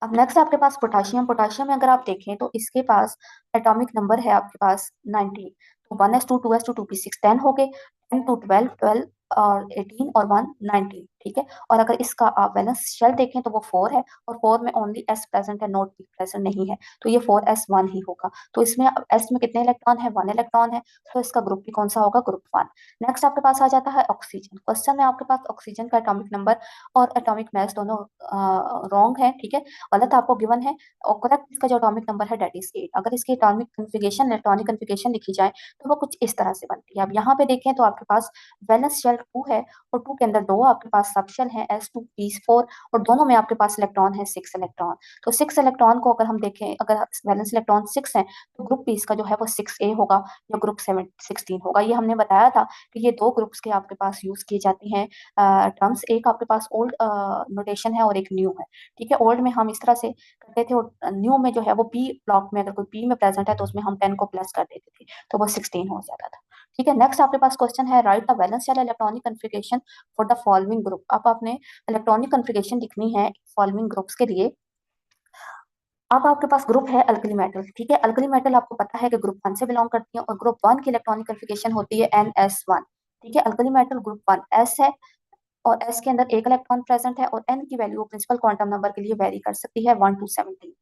अब नेक्स्ट आपके पास पोटाशियम। पोटाशियम में अगर आप देखें तो इसके पास एटॉमिक नंबर है आपके पास 19। तो 1s2 2s2 2p6 10 हो गए, 10 to 12 12 और 18 और 1 19। ठीक है, और अगर इसका आप बैलेंस शेल देखें तो वो 4 है, और 4 में ओनली s प्रेजेंट है, नोट p प्रेजेंट नहीं है, तो ये 4s1 ही होगा। तो इसमें s में कितने इलेक्ट्रॉन है? 1 इलेक्ट्रॉन है, तो इसका ग्रुप भी कौन सा होगा? ग्रुप 1। नेक्स्ट आपके पास आ जाता है ऑक्सीजन। क्वेश्चन में आपके पास ऑक्सीजन का एटॉमिक नंबर और एटॉमिक मास दोनों रॉन्ग है। ठीक है, गलत आपको गिवन है, और करेक्ट इसका जो एटॉमिक नंबर है दैट इज 8। अगर इसकी एटॉमिक कॉन्फ़िगरेशन इलेक्ट्रॉनिक कॉन्फ़िगरेशन लिखी जाए तो वो कुछ इस तरह से बनती है। अब यहाँ पे देखें तो आपके पास वैलेंस शेल 2 है, और 2 के अंदर दो आपके पास सब शेल है, s2p4, और दोनों में आपके पास इलेक्ट्रॉन है 6 इलेक्ट्रॉन। तो 6 इलेक्ट्रॉन को अगर हम देखें, अगर वैलेंस इलेक्ट्रॉन 6 है तो ग्रुप पी इसका जो है वो 6a होगा, या ग्रुप 7 16 होगा। ये हमने बताया था कि ये दो ग्रुप्स के आपके पास यूज की जाती हैं टर्म्स। एक आपके पास ओल्ड नोटेशन है और एक न्यू है। ठीक है, ओल्ड में हम इस तरह से करते थे, और न्यू में जो है वो पी ब्लॉक में अगर कोई पी में प्रेजेंट है तो उसमें हम 10 को प्लस कर देते थे, तो वो 16 हो जाता था। ठीक है, नेक्स्ट आपके पास क्वेश्चन है write the valence shell electronic configuration for the following group. अब आपने इलेक्ट्रॉनिक कॉन्फ़िगरेशन लिखनी है फॉलोइंग ग्रुप्स के लिए। अब आपके पास ग्रुप है अल्कली मेटल। ठीक है, अल्कली मेटल आपको पता है कि ग्रुप 1 से बिलोंग करती है, और ग्रुप 1 की इलेक्ट्रॉनिक कॉन्फ़िगरेशन होती है NS1। ठीक है, अल्कली मेटल ग्रुप 1 S है, और S के अंदर एक इलेक्ट्रॉन प्रेजेंट है, और N की वैल्यू प्रिंसिपल क्वांटम नंबर के लिए वेरी कर सकती है 1 to 17।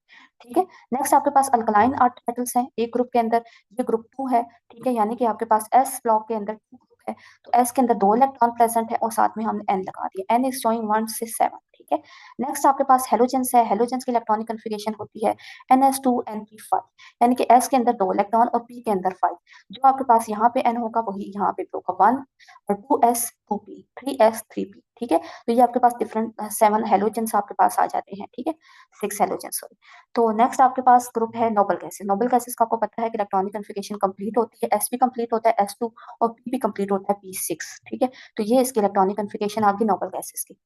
ठीक है, नेक्स्ट आपके पास अल्कलाइन अर्थ मेटल्स हैं एक ग्रुप के अंदर, ये ग्रुप 2 है। ठीक है, यानी कि आपके पास S ब्लॉक के अंदर 2 ग्रुप है, तो S के अंदर दो इलेक्ट्रॉन प्रेजेंट है और साथ में हमने N लगा दिया, N इज शोइंग 1 से 7। ठीक है, नेक्स्ट आपके पास हेलोजेंस है। हेलोजेंस की इलेक्ट्रॉनिक कॉन्फ़िगरेशन होती है NS2 NP5, यानी कि S के अंदर दो इलेक्ट्रॉन और P के अंदर 5। जो आपके पास यहाँ पे N होगा वही यहाँ पे भी होगा, 1 और 2s 2p 3s 3p। ठीक है, तो ये आपके पास डिफरेंट 7 हेलोजेंस आपके पास आ जाते हैं। ठीक है, 6 हेलोजेंस, सॉरी। तो नेक्स्ट आपके पास ग्रुप है नोबल गैसेस। नोबल गैसेस का आपको पता है कि इलेक्ट्रॉनिक कॉन्फ़िगरेशन कंप्लीट होती है, s भी कंप्लीट होता है S2, और p भी कंप्लीट होता है p6। ठीक है, तो ये इसकी इलेक्ट्रॉनिक कॉन्फ़िगरेशन आ गई नोबल गैसेस की।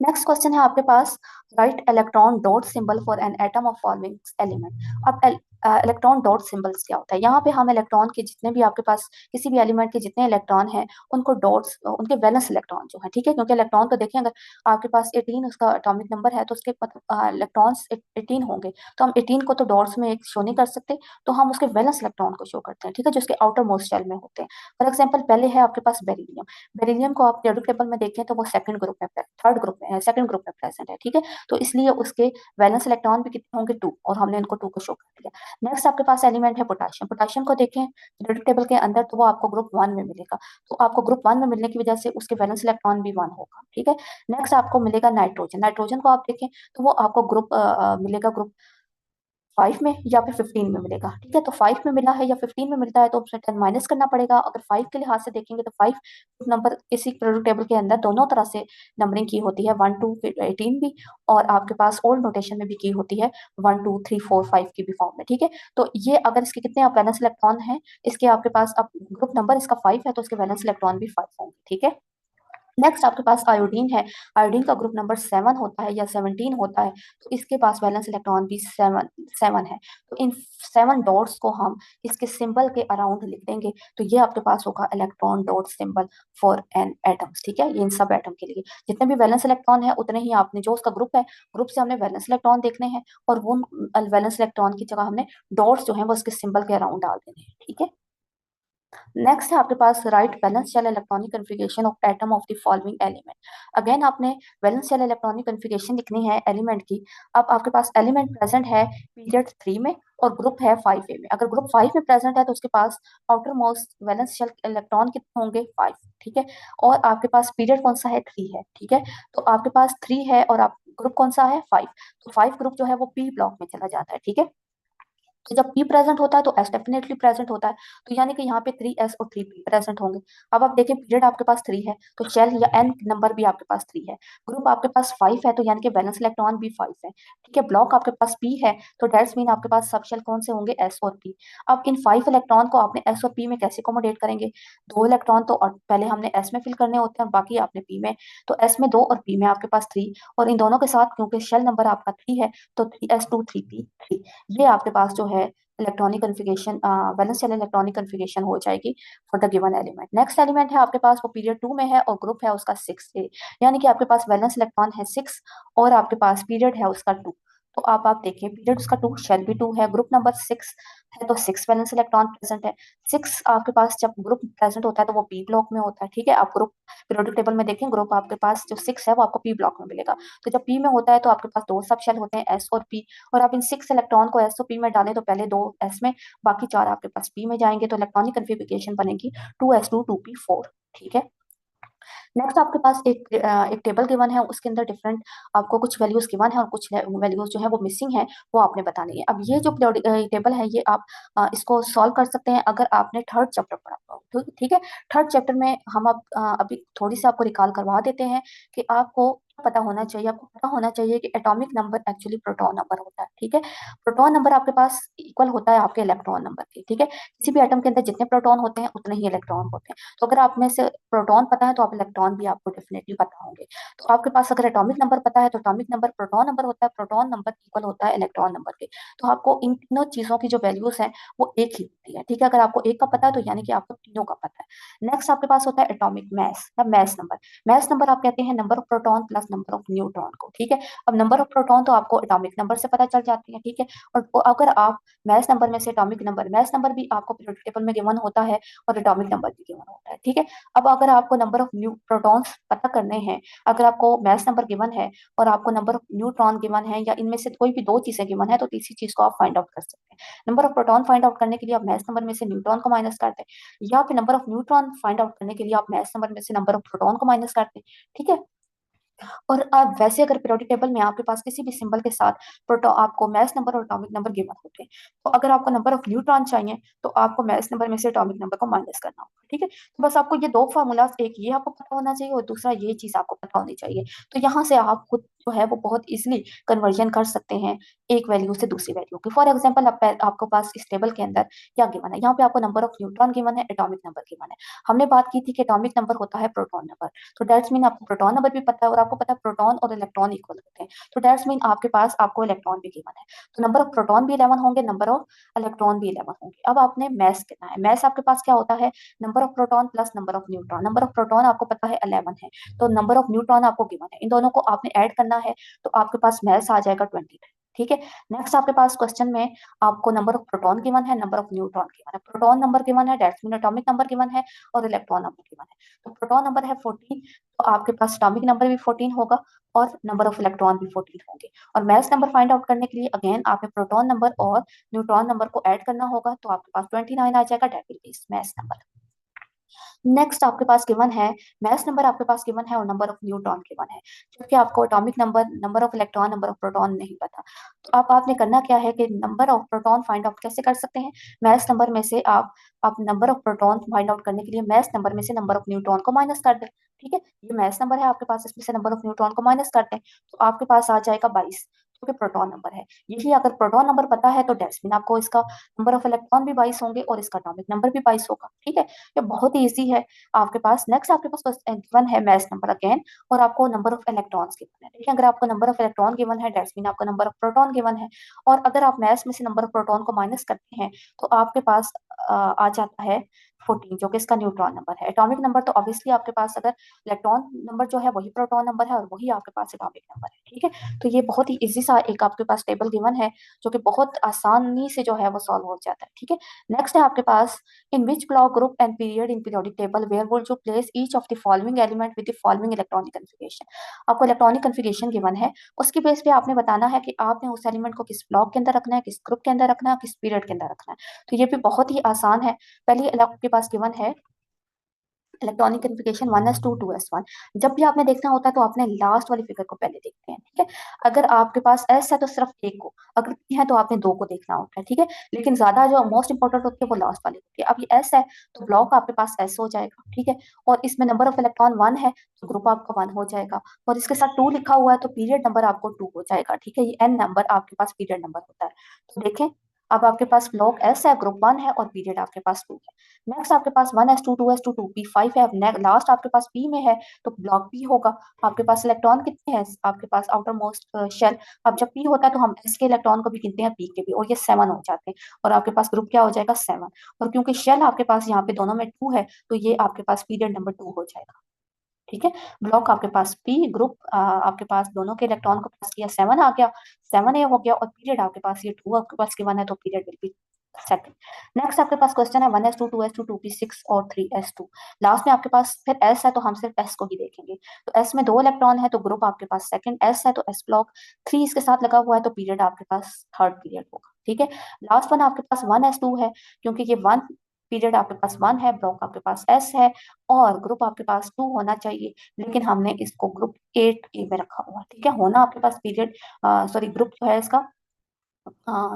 नेक्स्ट क्वेश्चन है आपके पास write electron dot symbol for an atom of following element. अब इलेक्ट्रॉन डॉट सिंबल्स क्या होता है? यहाँ पे हम इलेक्ट्रॉन के जितने भी आपके पास किसी भी एलिमेंट के जितने इलेक्ट्रॉन हैं उनको डॉट्स, उनके वैलेंस इलेक्ट्रॉन जो है, ठीक है, क्योंकि इलेक्ट्रॉन को देखें, अगर आपके पास 18 उसका एटॉमिक नंबर है तो उसके इलेक्ट्रॉन्स 18 होंगे, तो हम 18 को तो डॉट्स में एक शो नहीं कर सकते, तो हम उसके वैलेंस इलेक्ट्रॉन को शो करते हैं। ठीक है, जो उसके आउटर मोस्ट शेल में होते हैं। फॉर एग्जाम्पल पहले है आपके पास बेरिलियम। बेरिलियम को आप पीरियोडिक टेबल में देखें तो वो सेकंड ग्रुप में, थर्ड ग्रुप में, सेकंड ग्रुप में प्रेजेंट है। ठीक है, तो इसलिए उसके वैलेंस इलेक्ट्रॉन भी कितने होंगे? 2, और हमने इनको 2 को शो कर दिया। नेक्स्ट आपके पास एलिमेंट है पोटाशियम। पोटाशियम को देखें पीरियोडिक टेबल के अंदर तो वो आपको ग्रुप 1 में मिलेगा, तो आपको ग्रुप 1 में मिलने की वजह से उसके वैलेंस इलेक्ट्रॉन भी 1 होगा। ठीक है, नेक्स्ट आपको मिलेगा नाइट्रोजन। नाइट्रोजन को आप देखें तो वो आपको ग्रुप मिलेगा, ग्रुप 5 में या फिर 15 में मिलेगा। ठीक है, तो 5 में मिला है या 15 में मिलता है तो उसमें 10 माइनस करना पड़ेगा। अगर 5 के लिहाज से देखेंगे तो 5 नंबर इसी प्रोडक्ट टेबल के अंदर दोनों तरह से नंबरिंग की होती है, 1 टू 18 भी, और आपके पास ओल्ड नोटेशन में भी की होती है 1 2 3 4 5 की भी फॉर्म में। ठीक है, तो ये अगर इसके कितने आप वैलेंस इलेक्ट्रॉन है, इसके आपके पास अब ग्रुप नंबर इसका 5 है तो इसके वैलेंस इलेक्ट्रॉन भी 5 होंगे। ठीक है, नेक्स्ट आपके पास आयोडीन है। आयोडीन का ग्रुप नंबर 7 होता है या 17 होता है, तो इसके पास वैलेंस इलेक्ट्रॉन भी 7 है। तो इन 7 डॉट्स को हम इसके सिंबल के अराउंड लिख देंगे, तो ये आपके पास होगा electron dot symbol for an atoms. ठीक है, ये इन सब एटम के लिए जितने भी वैलेंस इलेक्ट्रॉन है उतने ही आपने जो उसका ग्रुप है, ग्रुप से हमने वैलेंस इलेक्ट्रॉन देखने हैं, और वो वैलेंस इलेक्ट्रॉन की जगह हमने डॉट्स जो है वो इसके सिंबल के अराउंड डाल देने हैं। ठीक है, नेक्स्ट है आपके पास write valence shell electronic configuration of atom of the following element. Again आपने बैलेंस शेल इलेक्ट्रॉनिक कन्फिगरेशन लिखनी है एलिमेंट की। अब आपके पास एलिमेंट प्रेजेंट है पीरियड 3 में और ग्रुप है 5A में। अगर ग्रुप 5 में प्रेजेंट है तो उसके पास outermost valence shell electron कितने होंगे, 5। ठीक है, और आपके पास पीरियड कौन सा है, 3 है। ठीक है, तो आपके पास 3 है और आप ग्रुप कौन सा है, 5। तो 5 ग्रुप जो है वो पी ब्लॉक में चला जाता है। ठीक है, तो जब P प्रेजेंट होता है तो S डेफिनेटली प्रेजेंट होता है, तो यानी कि यहाँ पे 3S और 3P प्रेजेंट होंगे। अब आप देखें पीरियड आपके पास 3 है तो शेल या N नंबर भी आपके पास 3 है। ग्रुप आपके पास 5 है तो यानी कि वैलेंस इलेक्ट्रॉन भी 5 है। ठीक है, ब्लॉक आपके पास P है तो डेट्स मीन आपके पास सब शेल कौन से होंगे, S और P। अब इन 5 इलेक्ट्रॉन को आपने S और P में कैसे अकोमोडेट करेंगे, 2 इलेक्ट्रॉन तो पहले हमने S में फिल करने होते हैं और बाकी आपने P में, तो S में 2 और P में आपके पास 3, और इन दोनों के साथ क्योंकि शेल नंबर आपका 3 है तो 3S2 3P3, ये आपके पास जो है electronic configuration, valence shell electronic configuration हो जाएगी for the given element. Next element है आपके पास वो पीरियड 2 में है और ग्रुप है उसका 6A, यानी कि आपके पास वैलेंस इलेक्ट्रॉन है 6 और आपके पास पीरियड है उसका 2। तो आप देखिए पीरियड उसका 2, शेल भी 2 है, ग्रुप नंबर 6 है तो 6 वैलेंस इलेक्ट्रॉन प्रेजेंट है। 6 आपके पास जब ग्रुप प्रेजेंट होता है तो वो पी ब्लॉक में होता है। ठीक है, आप ग्रुप पीरियोडिक टेबल में देखें ग्रुप आपके पास जो 6 है वो आपको पी ब्लॉक में मिलेगा। तो जब पी में होता है तो आपके पास 2 सब शेल होते हैं एस और पी, और आप इन 6 इलेक्ट्रॉन को एस और पी में डालें तो पहले 2 एस में, बाकी 4 आपके पास पी में जाएंगे, तो इलेक्ट्रॉनिक कन्फिग्रेशन बनेगी 2s2 2p4। ठीक है, नेक्स्ट आपके पास एक टेबल गिवन है, उसके अंदर डिफरेंट आपको कुछ वैल्यूज गिवन है और कुछ वैल्यूज जो है वो मिसिंग है, वो आपने बतानी है। अब ये जो टेबल है ये आप इसको सॉल्व कर सकते हैं अगर आपने थर्ड चैप्टर पढ़ा हो। तो ठीक है, थर्ड चैप्टर में हम अब अभी थोड़ी सी आपको रिकॉल करवा देते हैं कि आपको पता होना चाहिए, आपको पता होना चाहिए कि atomic number actually proton number होता है। ठीक है, प्रोटॉन नंबर आपके पास इक्वल होता है आपके इलेक्ट्रॉन नंबर के। ठीक है, किसी भी एटम के अंदर जितने प्रोटॉन होते हैं उतने ही इलेक्ट्रॉन होते हैं। तो अगर आप में से प्रोटॉन पता है तो आप इलेक्ट्रॉन भी आपको डेफिनेटली पता होंगे। तो आपके पास अगर एटॉमिक नंबर पता है तो एटॉमिक नंबर प्रोटॉन नंबर होता है, प्रोटॉन नंबर इक्वल होता है इलेक्ट्रॉन नंबर के। तो आपको इन तीनों चीजों की जो वैल्यूज हैं वो एक ही होती है। ठीक है, अगर आपको एक का पता है तो यानी कि आपको तीनों का पता है। नेक्स्ट आपके पास होता है एटॉमिक मैस या मैस नंबर। मैस नंबर आप कहते हैं number of proton plus number of neutron को। ठीक है, अब नंबर ऑफ प्रोटॉन तो आपको एटॉमिक नंबर से पता चल जाती है। ठीक है, और अगर आप मैस नंबर में से एटॉमिक नंबर, मैस नंबर भी आपको पीरियोडिक टेबल में गिवन होता है और एटॉमिक नंबर भी गिवन होता है। ठीक है, अब अगर आपको नंबर ऑफ न्यू प्रोटॉन्स पता करने हैं, अगर आपको मैस नंबर गिवन है और आपको नंबर ऑफ न्यूट्रॉन गिवन है या इनमें से कोई भी दो चीजें गिवन है, तो तीसरी चीज को आप फाइंड आउट कर सकते हैं। Number of proton find out करने के लिए आप मैस नंबर में से न्यूट्रॉन को माइनस करते हैं, या फिर number of neutron find out करने के लिए आप मैस नंबर में से नंबर ऑफ प्रोटॉन को माइनस करते हैं। ठीक है, और आप वैसे अगर पीरियोडिक टेबल में आपके पास किसी भी सिंबल के साथ प्रोटो आपको मैस नंबर और एटॉमिक नंबर गिवन होते हैं, तो अगर आपको नंबर ऑफ न्यूट्रॉन चाहिए तो आपको मैस नंबर में से एटॉमिक नंबर को माइनस करना होगा। ठीक है, तो बस आपको ये दो फार्मूलाज, एक ये आपको पता होना चाहिए और दूसरा ये चीज आपको पता होनी चाहिए। तो यहाँ से आप खुद जो है वो बहुत इजिली कन्वर्जन कर सकते हैं एक वैल्यू से दूसरी वैल्यू की। फॉर एग्जाम्पल आपको पास इस टेबल के अंदर क्या गिवन है, यहाँ पे आपको नंबर ऑफ न्यूट्रॉन गिवन है, एटॉमिक नंबर गिवन है। हमने बात की थी कि एटॉमिक नंबर होता है प्रोटॉन नंबर, तो दैट्स मीन आपको प्रोटॉन नंबर भी पता है और आपको पता है प्रोटॉन और इलेक्ट्रॉन इक्वल होते हैं, तो दैट्स मीन आपके पास आपको इलेक्ट्रॉन भी गिवन है। तो नंबर ऑफ प्रोटॉन भी 11 होंगे, नंबर ऑफ इलेक्ट्रॉन भी 11 होंगे। अब आपने मैस कितना है, मैस आपके पास क्या होता है, number of proton plus number of neutron. Number of proton आपको पता है 11 है, तो नंबर ऑफ न्यूट्रॉन आपको गिवन है, इन दोनों को आपने ऐड करना है तो आपके पास मैस आ जाएगा 20। ठीक है, नेक्स्ट आपके पास क्वेश्चन में आपको नंबर ऑफ प्रोटॉन गिवन है, नंबर ऑफ न्यूट्रॉन गिवन है, प्रोटॉन नंबर गिवन है, that's mean atomic number given है, और इलेक्ट्रॉन नंबर गिवन है। तो प्रोटॉन नंबर है 14, तो आपके पास एटॉमिक नंबर भी 14 होगा और नंबर ऑफ इलेक्ट्रॉन भी 14 होंगे। और मैस नंबर फाइंड आउट करने के लिए अगेन आपने प्रोटॉन नंबर और न्यूट्रॉन नंबर को ऐड करना होगा, तो आपके पास 29 आ जाएगा, that will B mass number. Next आपके पास गिवन है मास नंबर आपके पास गिवन है और नंबर ऑफ न्यूट्रॉन गिवन है, क्योंकि आपको atomic number, number of electron, number of proton नहीं पता। तो अब आपने करना क्या है कि number of proton find out कैसे कर सकते हैं, मास नंबर में से आप number of proton find out करने के लिए मास नंबर में से नंबर ऑफ न्यूट्रॉन को माइनस कर दें। ठीक है, ये मास नंबर है आपके पास, इसमें से नंबर ऑफ न्यूट्रॉन को माइनस कर दें तो आपके पास आ जाएगा 22, जो कि प्रोटॉन नंबर है। यही अगर प्रोटॉन नंबर पता है तो डेट्स मीन आपको इसका नंबर ऑफ इलेक्ट्रॉन भी 22 होंगे और इसका एटॉमिक नंबर भी 22 होगा। ठीक है, ये बहुत ही ईजी है आपके पास। नेक्स्ट आपके पास गिवन है मास नंबर अगेन, और आपको नंबर ऑफ इलेक्ट्रॉन्स गिवन है। ठीक है, अगर आपको नंबर ऑफ इलेक्ट्रॉन गिवन है दैट्स मीन आपका नंबर ऑफ प्रोटॉन गिवन है, और अगर आप मास में से नंबर ऑफ प्रोटॉन को माइनस करते हैं तो आपके पास आ जाता है 14, जो कि इसका न्यूट्रॉन नंबर है। एटॉमिक नंबर तो ऑब्वियसली आपके पास अगर इलेक्ट्रॉन नंबर जो है वही प्रोटॉन नंबर है और वही आपके पास एटॉमिक नंबर है। ठीक है, तो ये बहुत ही इजी सा एक आपके पास टेबल गिवन है जो कि बहुत आसानी से जो है वो सॉल्व हो जाता है। ठीक है, नेक्स्ट है आपके पास in which block group and period in periodic table where would you place each of the following element with the following electronic configuration। आपको इलेक्ट्रॉनिक कन्फिगरेशन गिवन है, उसके बेस पे आपने बताना है कि आपने उस एलिमेंट को किस ब्लॉक के अंदर रखना है, किस ग्रुप के अंदर रखना है, किस पीरियड के अंदर रखना है। तो ये भी बहुत ही आसान है। पहले आपके पास गिवन है इलेक्ट्रॉनिक कन्फिगरेशन 1s2 2s1। जब भी आपने देखना होता है तो आपने लास्ट वाली फिगर को पहले देखते हैं। ठीक है, अगर आपके पास एस है तो सिर्फ एक को, अगर पी है तो आपने दो को देखना होता है। ठीक है, लेकिन ज्यादा जो मोस्ट इंपॉर्टेंट होती है वो लास्ट वाली होती है। अब ये एस है तो ब्लॉक आपके पास एस हो जाएगा। ठीक है, और इसमें नंबर ऑफ इलेक्ट्रॉन 1 है तो ग्रुप आपका 1 हो जाएगा, और इसके साथ 2 लिखा हुआ है तो पीरियड नंबर आपको 2 हो जाएगा। ठीक है, ये एन नंबर आपके पास पीरियड नंबर होता है। तो देखें, अब आपके पास ब्लॉक एस है, ग्रुप 1 है और पीरियड आपके पास 2 है। नेक्स्ट आपके पास 1s2 2s2 2p5 है, लास्ट आपके पास p में है तो ब्लॉक p होगा। आपके पास इलेक्ट्रॉन कितने हैं आपके पास आउटर मोस्ट शेल, अब जब p होता है तो हम s के इलेक्ट्रॉन को भी गिनते हैं p के भी, और ये 7 हो जाते हैं, और आपके पास ग्रुप क्या हो जाएगा 7। और क्योंकि शेल आपके पास यहाँ पे दोनों में 2 है तो ये आपके पास पीरियड नंबर 2 हो जाएगा। ठीक है, ब्लॉक आपके पास p, ग्रुप आपके पास दोनों के इलेक्ट्रॉन को पास किया 7 आ गया, 7 ए हो गया, और पीरियड आपके पास ये 2 आपके पास गिवन है तो period will be second. Next आपके पास क्वेश्चन है 1s2 2s2 2p6 और 3s2। लास्ट में आपके पास फिर s है तो हम सिर्फ s को ही देखेंगे। तो s में 2 इलेक्ट्रॉन है तो ग्रुप आपके पास सेकंड, s है तो s ब्लॉक, 3 इसके साथ लगा हुआ है तो पीरियड आपके पास थर्ड पीरियड होगा। ठीक है, लास्ट वन आपके पास 1s2 है, क्योंकि ये 1 पीरियड आपके पास 1 है, ब्लॉक आपके पास s है, और ग्रुप आपके पास 2 होना चाहिए, लेकिन हमने इसको ग्रुप 8 में रखा हुआ। ठीक है, होना आपके पास पीरियड सॉरी ग्रुप जो है इसका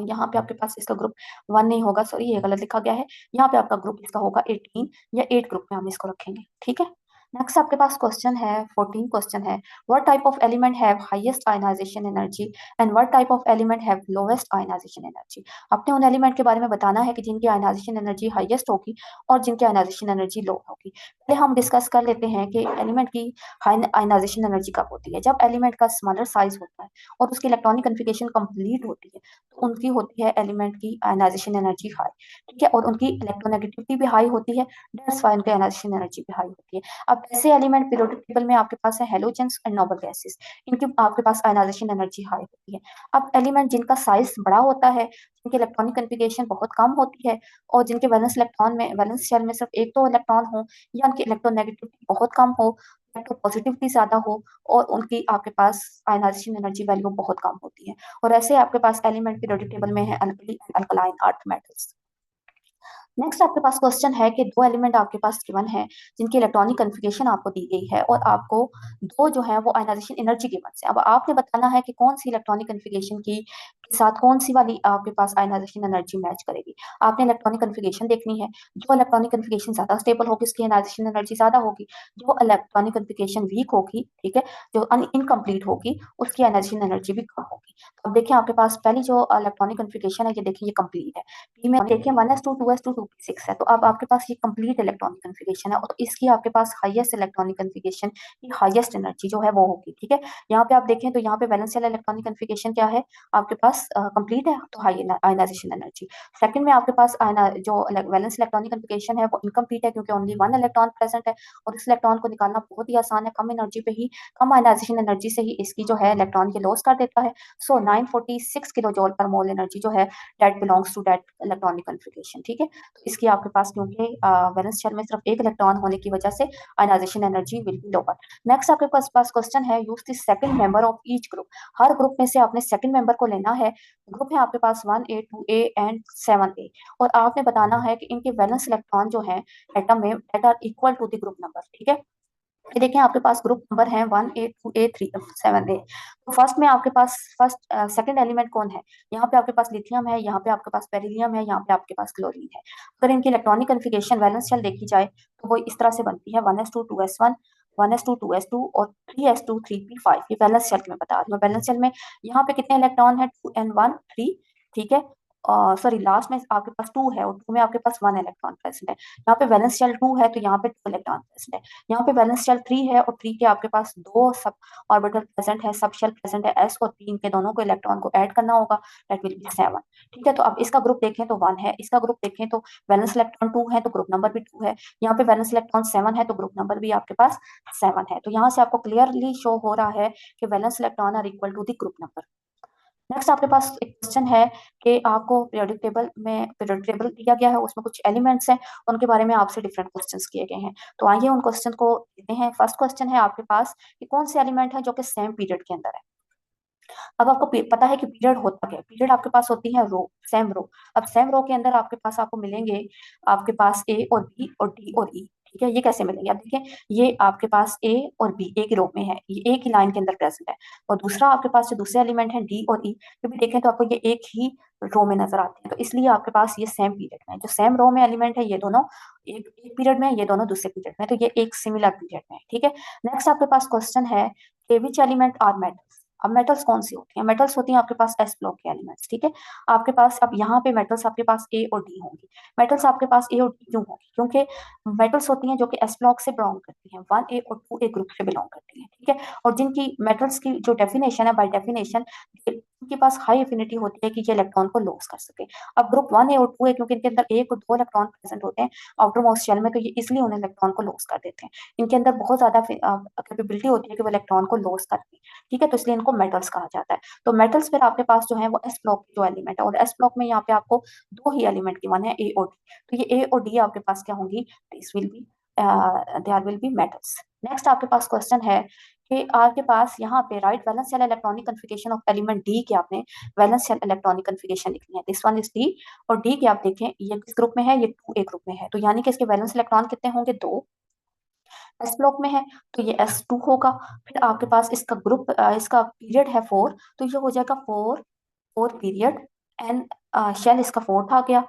यहाँ पे आपके पास इसका ग्रुप 1 नहीं होगा, सॉरी ये गलत लिखा गया है। यहाँ पे आपका ग्रुप इसका होगा 18 या 8 ग्रुप में हम इसको रखेंगे। ठीक है, नेक्स्ट आपके पास क्वेश्चन है 14 क्वेश्चन है, what type of element have highest ionisation energy and what type of element have lowest ionisation energy. आपने उन एलिमेंट के बारे में बताना है कि जिनकी आयनाइजेशन एनर्जी हाईएस्ट होगी और जिनकी आयनाइजेशन एनर्जी लो होगी। पहले हम डिस्कस कर लेते हैं कि एलिमेंट की आयनाइजेशन एनर्जी कब होती है, जब एलिमेंट का स्मॉलर साइज होता है और उसकी इलेक्ट्रॉनिक कन्फिगरेशन कंप्लीट होती है तो उनकी होती है एलिमेंट की आयनाइजेशन एनर्जी हाई। ठीक है, और उनकी इलेक्ट्रोनेगेटिविटी भी हाई होती है, दैट्स व्हाई उनकी आयनाइजेशन एनर्जी भी हाई होती है। अब ऐसे एलिमेंट पीरियोडिक टेबल में आपके पास है हेलोजेंस एंड नोबल गैसेस, इनकी आपके पास आयनाइजेशन एनर्जी हाई होती है। अब एलिमेंट जिनका साइज बड़ा होता है, जिनकी इलेक्ट्रॉनिक कन्फिगरेशन बहुत कम होती है, और जिनके वैलेंस इलेक्ट्रॉन में वैलेंस शेल में सिर्फ एक दो इलेक्ट्रॉन हो, या उनकी इलेक्ट्रोनेगेटिविटी बहुत कम हो, इलेक्ट्रोपॉजिटिविटी ज्यादा हो, और उनकी आपके पास आयनाइजेशन एनर्जी वैल्यू बहुत कम होती है, और ऐसे आपके पास एलिमेंट पीरियोडिक टेबल में है alkali and alkaline earth metals. Next आपके पास क्वेश्चन है कि दो एलिमेंट आपके पास गिवन है जिनकी इलेक्ट्रॉनिक कन्फिगरेशन आपको दी गई है, और आपको दो जो है वो आयनाइजेशन एनर्जी गिवन है। अब आपने बताना है कि कौन सी इलेक्ट्रॉनिक कन्फिगरेशन की के साथ कौन सी वाली आपके पास आयनाइजेशन एनर्जी मैच करेगी। आपने इलेक्ट्रॉनिक कन्फिगरेशन देखनी है, जो इलेक्ट्रॉनिक कन्फिगरेशन ज्यादा स्टेबल होगी उसकी आयनाइजेशन एनर्जी ज्यादा होगी, जो इलेक्ट्रॉनिक कन्फिगरेशन वीक होगी, ठीक है, जो इनकम्प्लीट होगी, उसकी आयनाइजेशन एनर्जी भी कम होगी। तो अब देखिए आपके पास पहली जो इलेक्ट्रॉनिक कन्फिगरेशन है, ये देखिए ये कंप्लीट है। पी में देखिए 1s2 2s2 2p6 है, तो अब आपके पास ये कंप्लीट इलेक्ट्रॉनिक कन्फिगरेशन है, और इसकी आपके पास हाईएस्ट इलेक्ट्रॉनिक कन्फिगरेशन की हाईएस्ट एनर्जी जो है वो होगी। ठीक है, यहाँ पे आप देखें तो यहाँ पे वैलेंस शेल इलेक्ट्रॉनिक कन्फिगरेशन क्या है आपके पास कंप्लीट है, तो हाई आयनाइजेशन एनर्जी। सेकंड में आपके पास जो वैलेंस इलेक्ट्रॉनिक कन्फिगरेशन है वो इनकम्प्लीट है, क्योंकि ओनली 1 इलेक्ट्रॉन प्रेजेंट है, और इस इलेक्ट्रॉन को निकालना बहुत ही आसान है, कम एनर्जी पे ही, कम आयनाइजेशन एनर्जी से ही इसकी जो है इलेक्ट्रॉन की लॉस कर देता है। सो 946 किलो जूल पर मोल एनर्जी जो है that belongs to that electronic configuration. ठीक है, तो इसकी आपके पास क्योंकि वैलेंस शेल में सिर्फ एक इलेक्ट्रॉन होने की वजह से ionisation energy will be lower. Next आपके पास क्वेश्चन है, use the second member of each group. हर ग्रुप में से आपने सेकंड मेंबर को लेना है। ग्रुप है आपके पास 1A 2A एंड 7A, और आपने बताना है कि इनके वैलेंस इलेक्ट्रॉन जो है एटम में that are equal to the group number. ठीक है, ये देखें आपके पास ग्रुप नंबर है 1A 2A 3 7A। तो फर्स्ट में आपके पास सेकंड एलिमेंट कौन है? यहाँ पे आपके पास लिथियम है, यहाँ पे आपके पास बेरिलियम है, यहाँ पे आपके पास क्लोरीन है। अगर इनकी इलेक्ट्रॉनिक कन्फिगरेशन वैलेंस शेल देखी जाए तो वो इस तरह से बनती है 1s2 2s1 1s2 2s2 और 3s2 3p5। ये बैलेंस शेल में बता रही हूँ। बैलेंस शेल में यहाँ पे कितने इलेक्ट्रॉन है? 2n1 3। ठीक है, सॉरी लास्ट में आपके पास 2 है और 2 में आपके पास 1 इलेक्ट्रॉन प्रेजेंट है। यहाँ पे वैलेंस शेल 2 है तो यहाँ पे 2 इलेक्ट्रॉन प्रेजेंट है। यहाँ पे वैलेंस शेल 3 है और 3 के आपके पास 2 सब ऑर्बिटल प्रेजेंट है, सब शेल प्रेजेंट है s, और 3 के दोनों को इलेक्ट्रॉन को ऐड करना होगा, दैट विल बी 7। ठीक है, तो अब इसका ग्रुप देखें तो 1 है, इसका ग्रुप देखें तो वैलेंस इलेक्ट्रॉन 2 है तो ग्रुप नंबर भी 2 है। यहाँ पे वैलेंस इलेक्ट्रॉन 7 है तो ग्रुप नंबर भी आपके पास 7 है। तो यहाँ से आपको क्लियरली शो हो रहा है कि valence electron are equal to the group number. Next आपके पास एक क्वेश्चन है कि आपको पीरियोडिक टेबल में पीरियोडिक टेबल दिया गया है, उसमें कुछ एलिमेंट्स हैं, उनके बारे में आपसे डिफरेंट क्वेश्चंस किए गए हैं। तो आइए उन क्वेश्चन को लेते हैं। फर्स्ट क्वेश्चन है आपके पास कि कौन से एलिमेंट है जो कि सेम पीरियड के अंदर है। अब आपको पता है कि पीरियड होता क्या है? पीरियड आपके पास होती है रो, सेम रो। अब सेम रो के अंदर आपके पास आपको मिलेंगे आपके पास ए और बी और डी और ई। ठीक है, ये कैसे मिलेंगे? आप देखिए, ये आपके पास ए और बी एक ही रो में है, ये एक ही लाइन के अंदर प्रेजेंट है। और दूसरा आपके पास जो दूसरे एलिमेंट है डी और ई, ये भी देखें तो आपको ये एक ही रो में नजर आते हैं। तो इसलिए आपके पास ये सेम पीरियड में है। जो सेम रो में एलिमेंट है ये दोनों एक एक पीरियड में है, ये दोनों दूसरे पीरियड में है, तो ये एक सिमिलर पीरियड में है। ठीक है, नेक्स्ट आपके पास क्वेश्चन है कि विच एलिमेंट आर मेटल्स। अब मेटल्स कौन सी होती हैं? मेटल्स होती हैं आपके पास एस ब्लॉक के एलिमेंट्स। ठीक है, आपके पास अब यहाँ पे मेटल्स आपके पास ए और डी होंगी। मेटल्स आपके पास ए और डी क्यों होंगी? क्योंकि मेटल्स होती हैं जो कि एस ब्लॉक से बिलोंग करती हैं, 1A और 2A ग्रुप से बिलोंग करती हैं। ठीक है, और जिनकी मेटल्स की जो डेफिनेशन है, बाय डेफिनेशन उनके पास हाई एफिनिटी होती है कि ये इलेक्ट्रॉन को लॉस कर सके। अब ग्रुप 1A और 2A क्योंकि इनके अंदर एक और दो इलेक्ट्रॉन प्रेजेंट होते हैं आउटर मोस्ट शेल में, तो ये इसलिए उन्हें इलेक्ट्रॉन को लॉस कर देते हैं। इनके अंदर बहुत ज्यादा कैपेबिलिटी होती है कि वो इलेक्ट्रॉन को लॉस करते हैं। ठीक है, तो इसलिए इनको मेटल्स कहा जाता है। तो मेटल्स फिर आपके पास जो है वो एस ब्लॉक के जो एलिमेंट है, और एस ब्लॉक में यहाँ पे आपको दो ही एलिमेंट गिवन है, ए और डी। तो ये ए और डी आपके पास क्या होंगी? This will be there will be metals. Next आपके पास क्वेश्चन है कि आपके पास यहाँ पे write valence shell electronic configuration of element D के आपने वैलेंस शेल इलेक्ट्रॉनिक कन्फिगरेशन लिखनी है। दिस वन इज डी, और डी के आप देखें ये किस ग्रुप में है? ये 2A ग्रुप में है। तो यानी कि इसके वैलेंस इलेक्ट्रॉन कितने होंगे? 2। एस ब्लॉक में है तो ये S2 होगा। फिर आपके पास इसका ग्रुप इसका पीरियड है 4, तो ये हो जाएगा 4 पीरियड। एन शेल इसका 4th आ गया।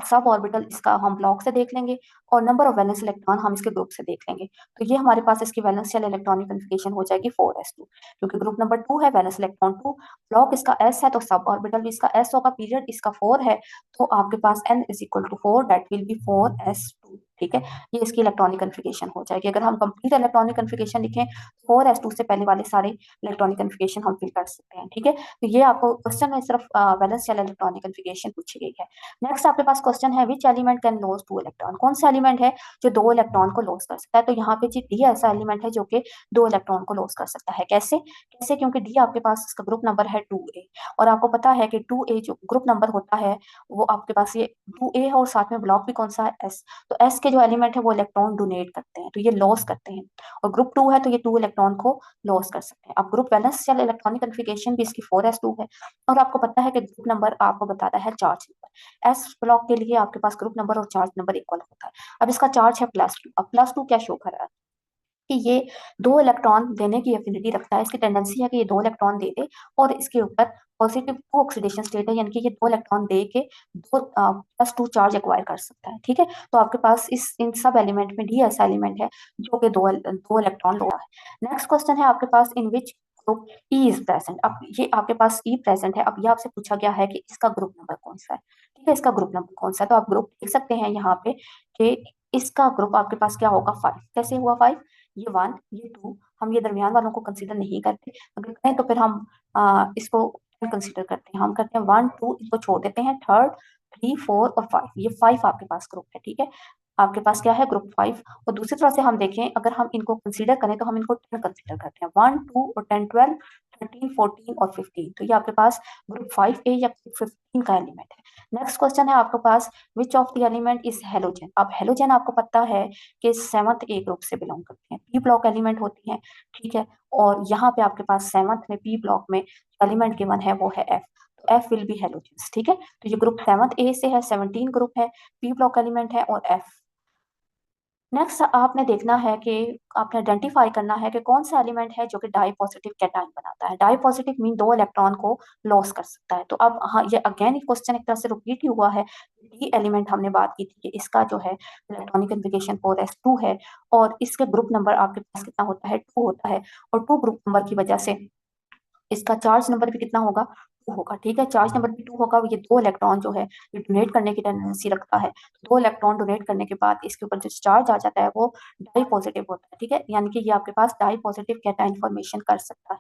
सब ऑर्बिटल इसका हम ब्लॉक से देख लेंगे, और नंबर ऑफ वैलेंस इलेक्ट्रॉन हम इसके ग्रुप से देख लेंगे। तो ये हमारे पास इसकी वैलेंस शेल इलेक्ट्रॉनिक कन्फिगरेशन हो जाएगी 4s2, क्योंकि ग्रुप नंबर 2 है, वैलेंस इलेक्ट्रॉन 2, ब्लॉक इसका S है, तो सब ऑर्बिटल भी इसका S होगा, पीरियड इसका 4 है, तो आपके पास n is equal to 4, that will be 4s2। ठीक है, ये इसकी इलेक्ट्रॉनिक कन्फिगरेशन हो जाएगी। अगर हम कंप्लीट इलेक्ट्रॉनिक कन्फिगरेशन लिखें 4s2 से पहले वाले सारे इलेक्ट्रॉनिक कन्फिगरेशन हम फिल कर सकते हैं। ठीक है, तो ये आपको क्वेश्चन में सिर्फ वैलेंस शेल इलेक्ट्रॉनिक कन्फिगरेशन पूछी गई है। नेक्स्ट आपके पास क्वेश्चन है which element can loss 2 electron. कौन सा एलिमेंट है जो 2 इलेक्ट्रॉन को लॉस कर सकता है? तो यहाँ पे जी डी ऐसा एलिमेंट है जो कि 2 इलेक्ट्रॉन को लॉस कर सकता है। कैसे कैसे? क्योंकि डी आपके पास इसका ग्रुप नंबर है 2A, और आपको पता है कि 2A जो ग्रुप नंबर होता है वो आपके पास ये 2A है, और साथ में ब्लॉक भी कौन सा है? S। तो S के जो एलिमेंट है वो इलेक्ट्रॉन डोनेट करते हैं, तो ये लॉस करते हैं, और ग्रुप 2 है तो ये 2 इलेक्ट्रॉन को लॉस कर सकते हैं। अब group valence shell electronic configuration भी इसकी 4s2 है, और आपको पता है कि ग्रुप नंबर आपको बताता है चार्ज नंबर। एस ब्लॉक के लिए आपके पास ग्रुप नंबर और चार्ज नंबर इक्वल होता है। अब इसका चार्ज है +2। अब +2 क्या शो कर रहा है? कि ये 2 इलेक्ट्रॉन देने की एफिनिटी रखता है, इसकी टेंडेंसी है कि ये 2 इलेक्ट्रॉन दे दे, और इसके ऊपर पॉजिटिव टू ऑक्सीडेशन स्टेट है, यानी कि ये 2 इलेक्ट्रॉन दे के 2+2 चार्ज एक्वायर कर सकता है। ठीक है, तो आपके पास इस इन सब एलिमेंट में डी ऐसा एलिमेंट है जो कि दो इलेक्ट्रॉन लो है। नेक्स्ट क्वेश्चन है आपके पास in which group E is present. अब ये आपके पास ई प्रेजेंट है। अब ये आपसे पूछा गया है कि इसका ग्रुप नंबर कौन सा है। ठीक है, इसका ग्रुप नंबर कौन सा है? तो आप ग्रुप देख सकते हैं यहाँ पे कि इसका ग्रुप आपके पास क्या होगा? 5। कैसे हुआ 5? ये 1 ये 2, हम ये दरमियान वालों को कंसीडर नहीं करते। अगर करें तो फिर हम इसको कंसीडर करते हैं। हम करते हैं 1 2, इसको छोड़ देते हैं, 3rd 3 4 और 5, ये 5 आपके पास ग्रुप है। ठीक है, आपके पास क्या है ग्रुप 5। और दूसरी तरह से हम देखें, अगर हम इनको कंसीडर करें तो हम इनको 10 कंसीडर करते हैं, 1 2 और 10 12 13 14 और 15। तो ये आपके पास ग्रुप 5A या ग्रुप 15 का एलिमेंट है। नेक्स्ट क्वेश्चन है आपके पास, which of the element is halogen. अब हेलोजन आपको पता है कि 7th A ग्रुप से बिलोंग करते हैं, पी ब्लॉक एलिमेंट होती है, ठीक है। और यहाँ पे आपके पास 7th में पी ब्लॉक में एलिमेंट गिवन है वो है एफ, तो एफ विल बी हेलोजन, ठीक है। तो ये ग्रुप 7th A से है, 17 ग्रुप है, पी ब्लॉक एलिमेंट है और एफ। नेक्स्ट आपने देखना है कि आपने आइडेंटिफाई करना है कि कौन सा एलिमेंट है जो कि डाई पॉजिटिव कैटायन बनाता है। डाई पॉजिटिव मीन 2 इलेक्ट्रॉन को लॉस कर सकता है। तो अब हाँ, ये अगेन क्वेश्चन एक तरह से रिपीट ही हुआ है। डी एलिमेंट हमने बात की थी कि इसका जो है इलेक्ट्रॉनिक कन्फिगरेशन 4s2 है, और इसके ग्रुप नंबर आपके पास कितना होता है, 2 होता है। और 2 ग्रुप नंबर की वजह से इसका चार्ज नंबर भी कितना होगा, 2 होगा, ठीक है। चार्ज नंबर भी 2 होगा। ये 2 इलेक्ट्रॉन जो है ये डोनेट करने की टेंडेंसी रखता है। 2 इलेक्ट्रॉन डोनेट करने के बाद इसके ऊपर जो चार्ज आ जाता है वो डाई पॉजिटिव होता है, ठीक है। यानी कि ये आपके पास डाई पॉजिटिव कैटायन फॉर्मेशन कर सकता है।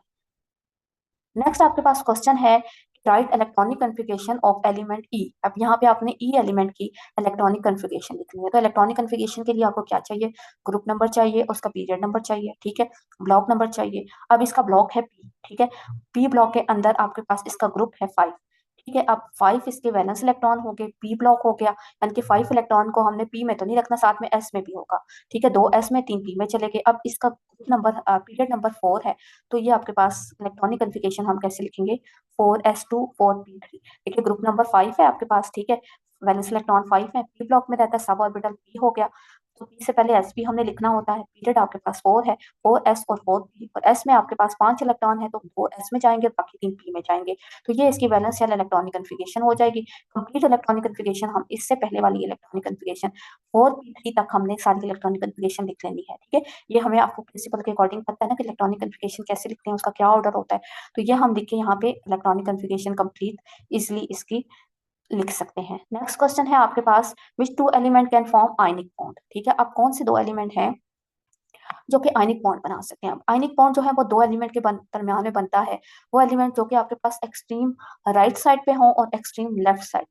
नेक्स्ट आपके पास क्वेश्चन है, write electronic configuration of element E. अब यहाँ पे आपने ई एलिमेंट की इलेक्ट्रॉनिक कन्फिगरेशन लिखनी है। तो इलेक्ट्रॉनिक कन्फिगरेशन के लिए आपको क्या चाहिए, ग्रुप नंबर चाहिए, उसका पीरियड नंबर चाहिए, ठीक है, ब्लॉक नंबर चाहिए। अब इसका ब्लॉक है पी, ठीक है। पी ब्लॉक के अंदर आपके पास इसका ग्रुप है 5, ठीक है। अब 5 इसके वैलेंस इलेक्ट्रॉन हो गए, पी ब्लॉक हो गया, यानी कि 5 इलेक्ट्रॉन को हमने पी में तो नहीं रखना, साथ में एस में भी होगा, ठीक है। 2 एस में 3 पी में चले गए। अब इसका ग्रुप नंबर पीरियड नंबर 4 है, तो ये आपके पास इलेक्ट्रॉनिक कन्फिगरेशन हम कैसे लिखेंगे, 4s2 4p3। देखिए ग्रुप नंबर 5 है आपके पास, ठीक है, वैलेंस इलेक्ट्रॉन 5 है, पी ब्लॉक में रहता है, सब ऑर्बिटल पी हो गया। तो पी से पहले एस पी हमने लिखना होता है, पीरियड आपके पास 4 है, 4s और 4p, और एस में आपके पास 5 इलेक्ट्रॉन है, तो 2 एस में जाएंगे और बाकी 3 पी में जाएंगे। तो ये इसकी वैलेंस या इलेक्ट्रॉनिक कन्फिगरेशन हो जाएगी। कंप्लीट इलेक्ट्रॉनिक कन्फिगरेशन हम इससे पहले वाली इलेक्ट्रॉनिक कन्फिगरेशन 4p3 तक हमने सारी इलेक्ट्रॉनिक कन्फिगरेशन लिख लेनी है, ठीक है। ये हमें आपको प्रिंसिपल के अकॉर्डिंग पता है ना कि इलेक्ट्रॉनिक कन्फिगरेशन कैसे लिखते हैं, उसका क्या ऑर्डर होता है। तो ये हम लिख के यहाँ पे इलेक्ट्रॉनिक कन्फिगरेशन कंप्लीट इजिली इसकी लिख सकते हैं। नेक्स्ट क्वेश्चन है आपके पास, which two element can form ionic bond, ठीक है। अब कौन से 2 एलिमेंट हैं जो कि आयनिक बॉन्ड बना सकते हैं। अब आयनिक बॉन्ड जो है वो 2 एलिमेंट के दरमियान में बनता है, वो एलिमेंट जो कि आपके पास एक्सट्रीम राइट साइड पे हो और एक्सट्रीम लेफ्ट साइड।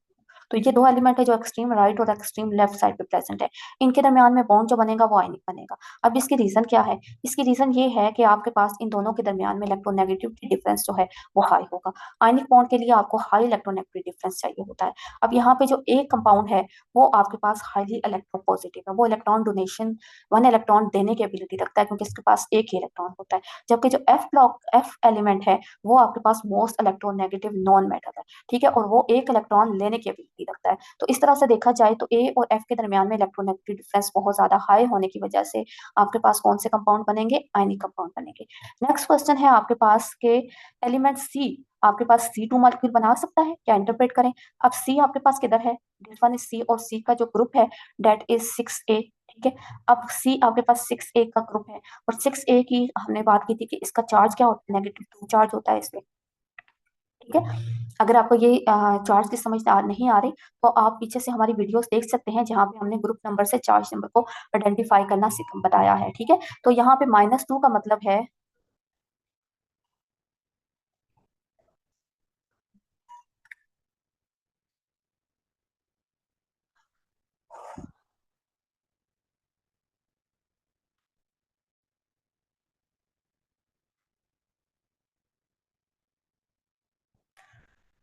तो ये 2 एलिमेंट है जो एक्सट्रीम राइट और एक्सट्रीम लेफ्ट साइड पे प्रेजेंट है, इनके दरमियान में बॉन्ड जो बनेगा वो आयनिक बनेगा। अब इसकी रीजन क्या है, इसकी रीजन ये है कि आपके पास इन दोनों के दरमियान में इलेक्ट्रोनेगेटिविटी डिफरेंस जो है वो हाई होगा। आयनिक बॉन्ड के लिए आपको हाई इलेक्ट्रोनेगेटिविटी डिफरेंस चाहिए होता है। अब यहाँ पे जो एक कंपाउंड है वो आपके पास हाईली इलेक्ट्रोपॉजिटिव है, वो इलेक्ट्रॉन डोनेशन 1 इलेक्ट्रॉन देने की एबिलिटी रखता है क्योंकि इसके पास एक ही इलेक्ट्रॉन होता है। जबकि जो एफ ब्लॉक एफ एलिमेंट है वो आपके पास मोस्ट इलेक्ट्रोनेगेटिव नॉन मेटल है, ठीक है, और वो एक इलेक्ट्रॉन लेने की एबिलिटी रखता है। तो इस तरह से देखा जाए तो ए और एफ के दरमियान में इलेक्ट्रोनेगेटिव डिफरेंस बहुत ज्यादा हाई होने की वजह से आपके पास कौन से कंपाउंड बनेंगे, आयनिक कंपाउंड बनेंगे। नेक्स्ट क्वेश्चन है आपके पास के एलिमेंट सी आपके पास C2 मॉलिक्यूल बना सकता है, क्या इंटरप्रेट करें। अब सी आपके पास किधर है, दिस वन इज सी, और सी का जो ग्रुप है डेट इज 6A, ठीक है। अब सी आपके पास 6A का ग्रुप है, और 6A की हमने बात की थी कि इसका चार्ज क्या होता है, -2 चार्ज होता है इसमें, ठीक है। अगर आपको ये चार्ज की समझ नहीं आ रही तो आप पीछे से हमारी वीडियोस देख सकते हैं जहां पे हमने ग्रुप नंबर से चार्ज नंबर को आइडेंटिफाई करना बताया है, ठीक है। तो यहाँ पे -2 का मतलब है,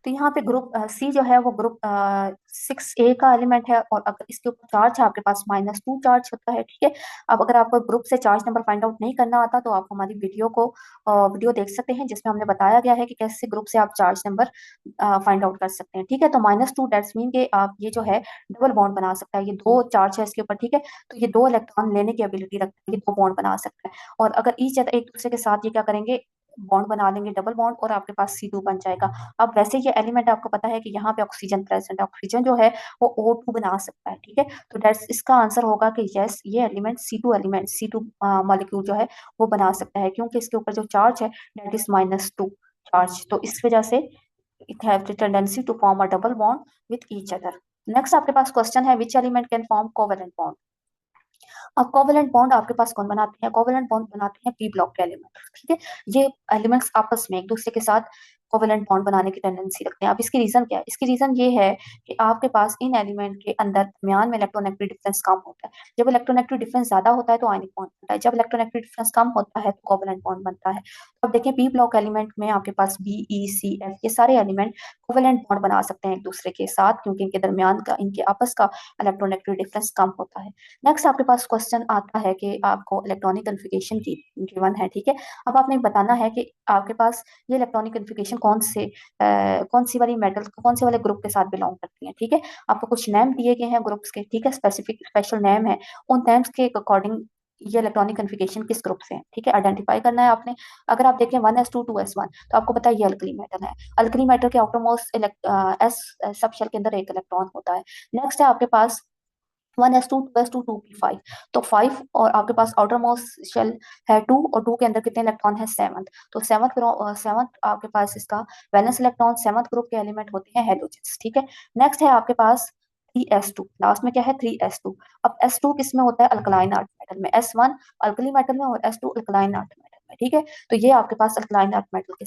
तो यहाँ पे ग्रुप सी जो है वो ग्रुप 6A का एलिमेंट है, और अगर इसके ऊपर चार्ज है आपके पास -2 चार्ज होता है, ठीक है। अब अगर आपको ग्रुप से चार्ज नंबर फाइंड आउट नहीं करना आता तो आप हमारी वीडियो देख सकते हैं जिसमें हमने बताया गया है कि कैसे ग्रुप से आप चार्ज नंबर फाइंड आउट कर सकते हैं, ठीक है। तो -2 डेट्स मीन के आप ये जो है डबल बॉन्ड बना सकता है, ये 2 चार्ज है इसके ऊपर, ठीक है। तो ये 2 इलेक्ट्रॉन लेने की एबिलिटी रखता है, ये 2 बॉन्ड बना सकता है। और अगर ईच अदर एक दूसरे के साथ ये क्या करेंगे, बॉन्ड बना लेंगे डबल बॉन्ड, और आपके पास C2 बन जाएगा। अब वैसे ये एलिमेंट आपको पता है कि यहाँ पे ऑक्सीजन प्रेजेंट है, ऑक्सीजन जो है वो O2 बना सकता है, ठीक है। तो दैट्स इसका आंसर होगा कि यस, ये एलिमेंट C2 मॉलिक्यूल जो है वो बना सकता है, क्योंकि इसके ऊपर जो चार्ज है दैट इज -2 चार्ज। तो इस वजह से it have the tendency to form a double bond with each other. Next आपके पास क्वेश्चन है, which element can form covalent bond. अब कोवेलेंट बॉन्ड आपके पास कौन बनाते हैं, कोवेलेंट बॉन्ड बनाते हैं पी ब्लॉक के एलिमेंट, ठीक है। ये एलिमेंट्स आपस में एक दूसरे के साथ कोवेलेंट बॉन्ड बनाने की टेंडेंसी रखते हैं। अब इसकी रीजन क्या है? इसकी रीजन ये है कि आपके पास इन एलिमेंट के अंदर दरमियान में इलेक्ट्रोनेगेटिव डिफरेंस कम होता है। जब इलेक्ट्रोनेगेटिव डिफरेंस ज्यादा होता है तो आयनिक बॉन्ड बनता है, जब इलेक्ट्रोनेगेटिव डिफरेंस कम होता है तो कोवेलेंट बॉन्ड बनता है। तो अब देखिए, पी ब्लॉक एलिमेंट में आपके पास बी, ई, सी, एफ ये सारे एलिमेंट कोवेलेंट बॉन्ड बना सकते हैं एक दूसरे के साथ, क्योंकि इनके दरमियान का, इनके आपस का इलेक्ट्रोनेगेटिव डिफरेंस कम होता है। नेक्स्ट आपके पास क्वेश्चन आता है कि आपको इलेक्ट्रॉनिक कन्फिगरेशन की गिवन है, ठीक है। अब आपने बताना है कि आपके पास ये इलेक्ट्रॉनिक कन्फिगरेशन कौन सी वाली मेटल, कौन से वाले ग्रुप के साथ बिलोंग करती है, ठीक है। आपको कुछ नेम दिए गए हैं ग्रुप्स के, ठीक है, स्पेसिफिक स्पेशल नेम है। उन नेम्स के अकॉर्डिंग ये इलेक्ट्रॉनिक कन्फिगरेशन किस ग्रुप से है, ठीक है, आइडेंटिफाई करना है आपने। अगर आप देखें 1s2 2s1 तो आपको पता है ये अल्कली मेटल है। अल्कली मेटल के आउटरमोस्ट एस सब शेल के अंदर एक इलेक्ट्रॉन होता है। नेक्स्ट है आपके पास 1s2 2s2 2p5। तो 5 और आपके पास आउटर मोस्ट शेल है 2, और 2 के अंदर कितने इलेक्ट्रॉन है? 7। तो सेवंथ आपके पास इसका वैलेंस इलेक्ट्रॉन 7th ग्रुप के एलिमेंट होते हैं हेलोजेंस, ठीक है। नेक्स्ट है आपके पास 3s2, लास्ट में क्या है? 3s2। अब s2 किस में होता है? अल्कलाइन अर्थ मेटल में। s1 अल्कली मेटल में और s2 अल्कलाइन अर्थ मेटल में, ठीक है। तो ये आपके पास अल्कलाइन अर्थ मेटल के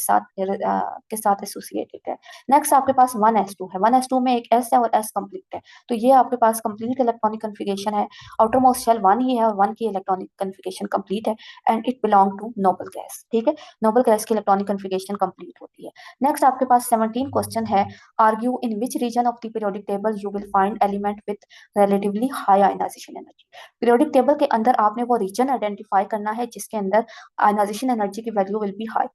साथ एसोसिएटेड है। नेक्स्ट आपके पास 1s2 है। 1s2 में एक s है और s कंप्लीट है। तो ये आपके पास कंप्लीट इलेक्ट्रॉनिक कन्फिगरेशन है। आउटर मोस्ट शेल 1 ही है और 1 की इलेक्ट्रॉनिक कन्फिगरेशन कंप्लीट है, and it belong to noble gas, ठीक है। नोबल गैस की इलेक्ट्रॉनिक कन्फिगरेशन कंप्लीट होती है। नेक्स्ट आपके पास 17 क्वेश्चन है। Argue in which region of the periodic table you will find element with relatively high ionisation energy. Periodic table के अंदर आपने वो रीजन आइडेंटिफाई करना है जिसके अंदर आयनाइजेशन एनर्जी की वैल्यू विल बी हाई।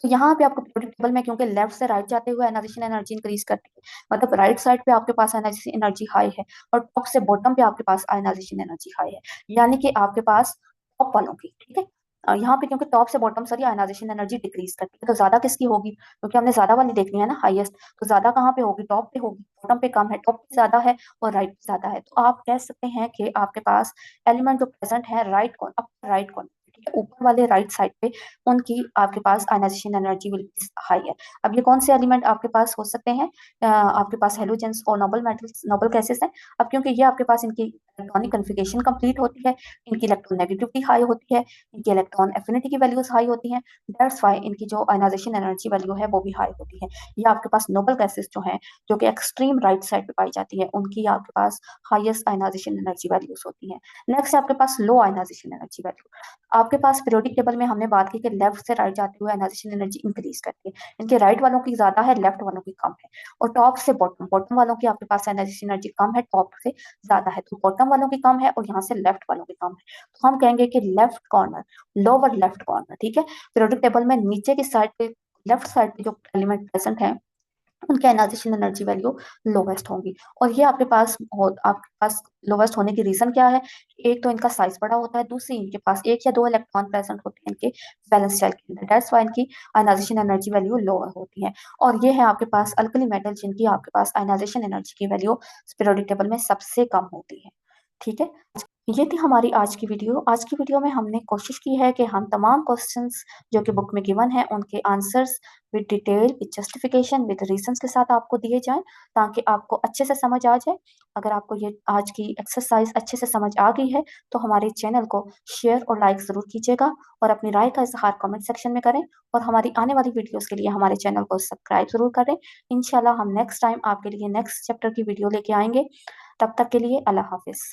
तो यहाँ पे आपको पीरियोडिक टेबल में, क्योंकि लेफ्ट से राइट जाते हुए आयनाइजेशन एनर्जी इंक्रीज करती है, मतलब राइट साइड पे आपके पास आयनाइजेशन एनर्जी हाई है और टॉप से बॉटम पे आपके पास आयनाइजेशन एनर्जी हाई है, यानी कि आपके पास टॉप वालों की, ठीक है। यहाँ पे क्योंकि टॉप से बॉटम सारी आयनाइजेशन एनर्जी डिक्रीज करती है, तो ज्यादा किसकी होगी? क्योंकि हमने ज्यादा वाली देखनी है ना, हाईएस्ट। तो ज्यादा कहाँ पे होगी? टॉप पे होगी। बॉटम पे कम है, टॉप पे ज्यादा है और राइट पे ज्यादा है। तो आप कह सकते हैं कि आपके पास एलिमेंट जो प्रेजेंट है राइट कौन, अपर राइट कौन, ठीक है, ऊपर वाले राइट साइड पे, उनकी आपके पास ionization energy will be high है। अब ये कौन से एलिमेंट आपके पास हो सकते हैं? आपके पास हेलोजेंस और नोबल मेटल्स, नोबल गैसेस हैं। अब क्योंकि ये आपके पास इनकी इलेक्ट्रॉनिक कन्फिगरेशन कंप्लीट होती है, इनकी इलेक्ट्रॉन नेगेटिविटी हाई होती है, इनकी इलेक्ट्रॉन एफिनिटी की वैल्यूज हाई होती हैं, दैट्स व्हाई इनकी जो आयनाइजेशन एनर्जी वैल्यू है वो भी हाई होती है। ये आपके पास नोबल गैसेस जो हैं, जो कि एक्सट्रीम राइट साइड पे पाई जाती है, उनकी आपके पास हाईएस्ट आयनाइजेशन एनर्जी वैल्यूज होती हैं। नेक्स्ट आपके पास लो आयनाइजेशन एनर्जी वैल्यू। आपके पास पीरियोडिक टेबल में हमने बात की कि लेफ्ट से राइट जाते हुए आयनाइजेशन एनर्जी इंक्रीज करती है। इनके राइट वालों की ज्यादा है, लेफ्ट वालों की कम है। और टॉप से बॉटम, बॉटम वालों की आपके पास आयनाइजेशन एनर्जी कम है, टॉप से ज्यादा है। तो बॉटम वालों की कम है और यहाँ से लेफ्ट वालों की कम है। तो हम कहेंगे कि left corner, lower left corner, ठीक है। पीरियोडिक टेबल में नीचे की साइड पे, लेफ्ट साइड पे जो एलिमेंट प्रेजेंट है, उनकी आयनाइजेशन एनर्जी वैल्यू लोवेस्ट होंगी। और ये आपके पास लोवेस्ट होने की रीजन क्या है? एक तो इनका साइज बड़ा होता है, दूसरी इनके पास एक या दो इलेक्ट्रॉन प्रेजेंट होते हैं इनके वैलेंस शेल के अंदर, दैट्स व्हाई इनकी आयनाइजेशन एनर्जी वैल्यू लोअर होती है। और ये है आपके पास अल्कली मेटल जिनकी आपके पास आयनाइजेशन एनर्जी की वैल्यू पीरियोडिक टेबल में सबसे कम होती है, ठीक है। ये थी हमारी आज की वीडियो। आज की वीडियो में हमने कोशिश की है कि हम तमाम क्वेश्चंस जो कि बुक में गिवन है उनके answers with detail, with justification, with reasons के साथ आपको दिए जाएं, ताकि आपको अच्छे से समझ आ जाए। अगर आपको ये आज की एक्सरसाइज अच्छे से समझ आ गई है तो हमारे चैनल को शेयर और लाइक ज़रूर कीजिएगा, और अपनी राय का इजहार कमेंट सेक्शन में करें, और हमारी आने वाली वीडियोस के लिए हमारे चैनल को सब्सक्राइब ज़रूर करें। इंशाल्लाह हम नेक्स्ट टाइम आपके लिए नेक्स्ट चैप्टर की वीडियो लेके आएंगे। तब तक के लिए अल्लाह हाफिज़।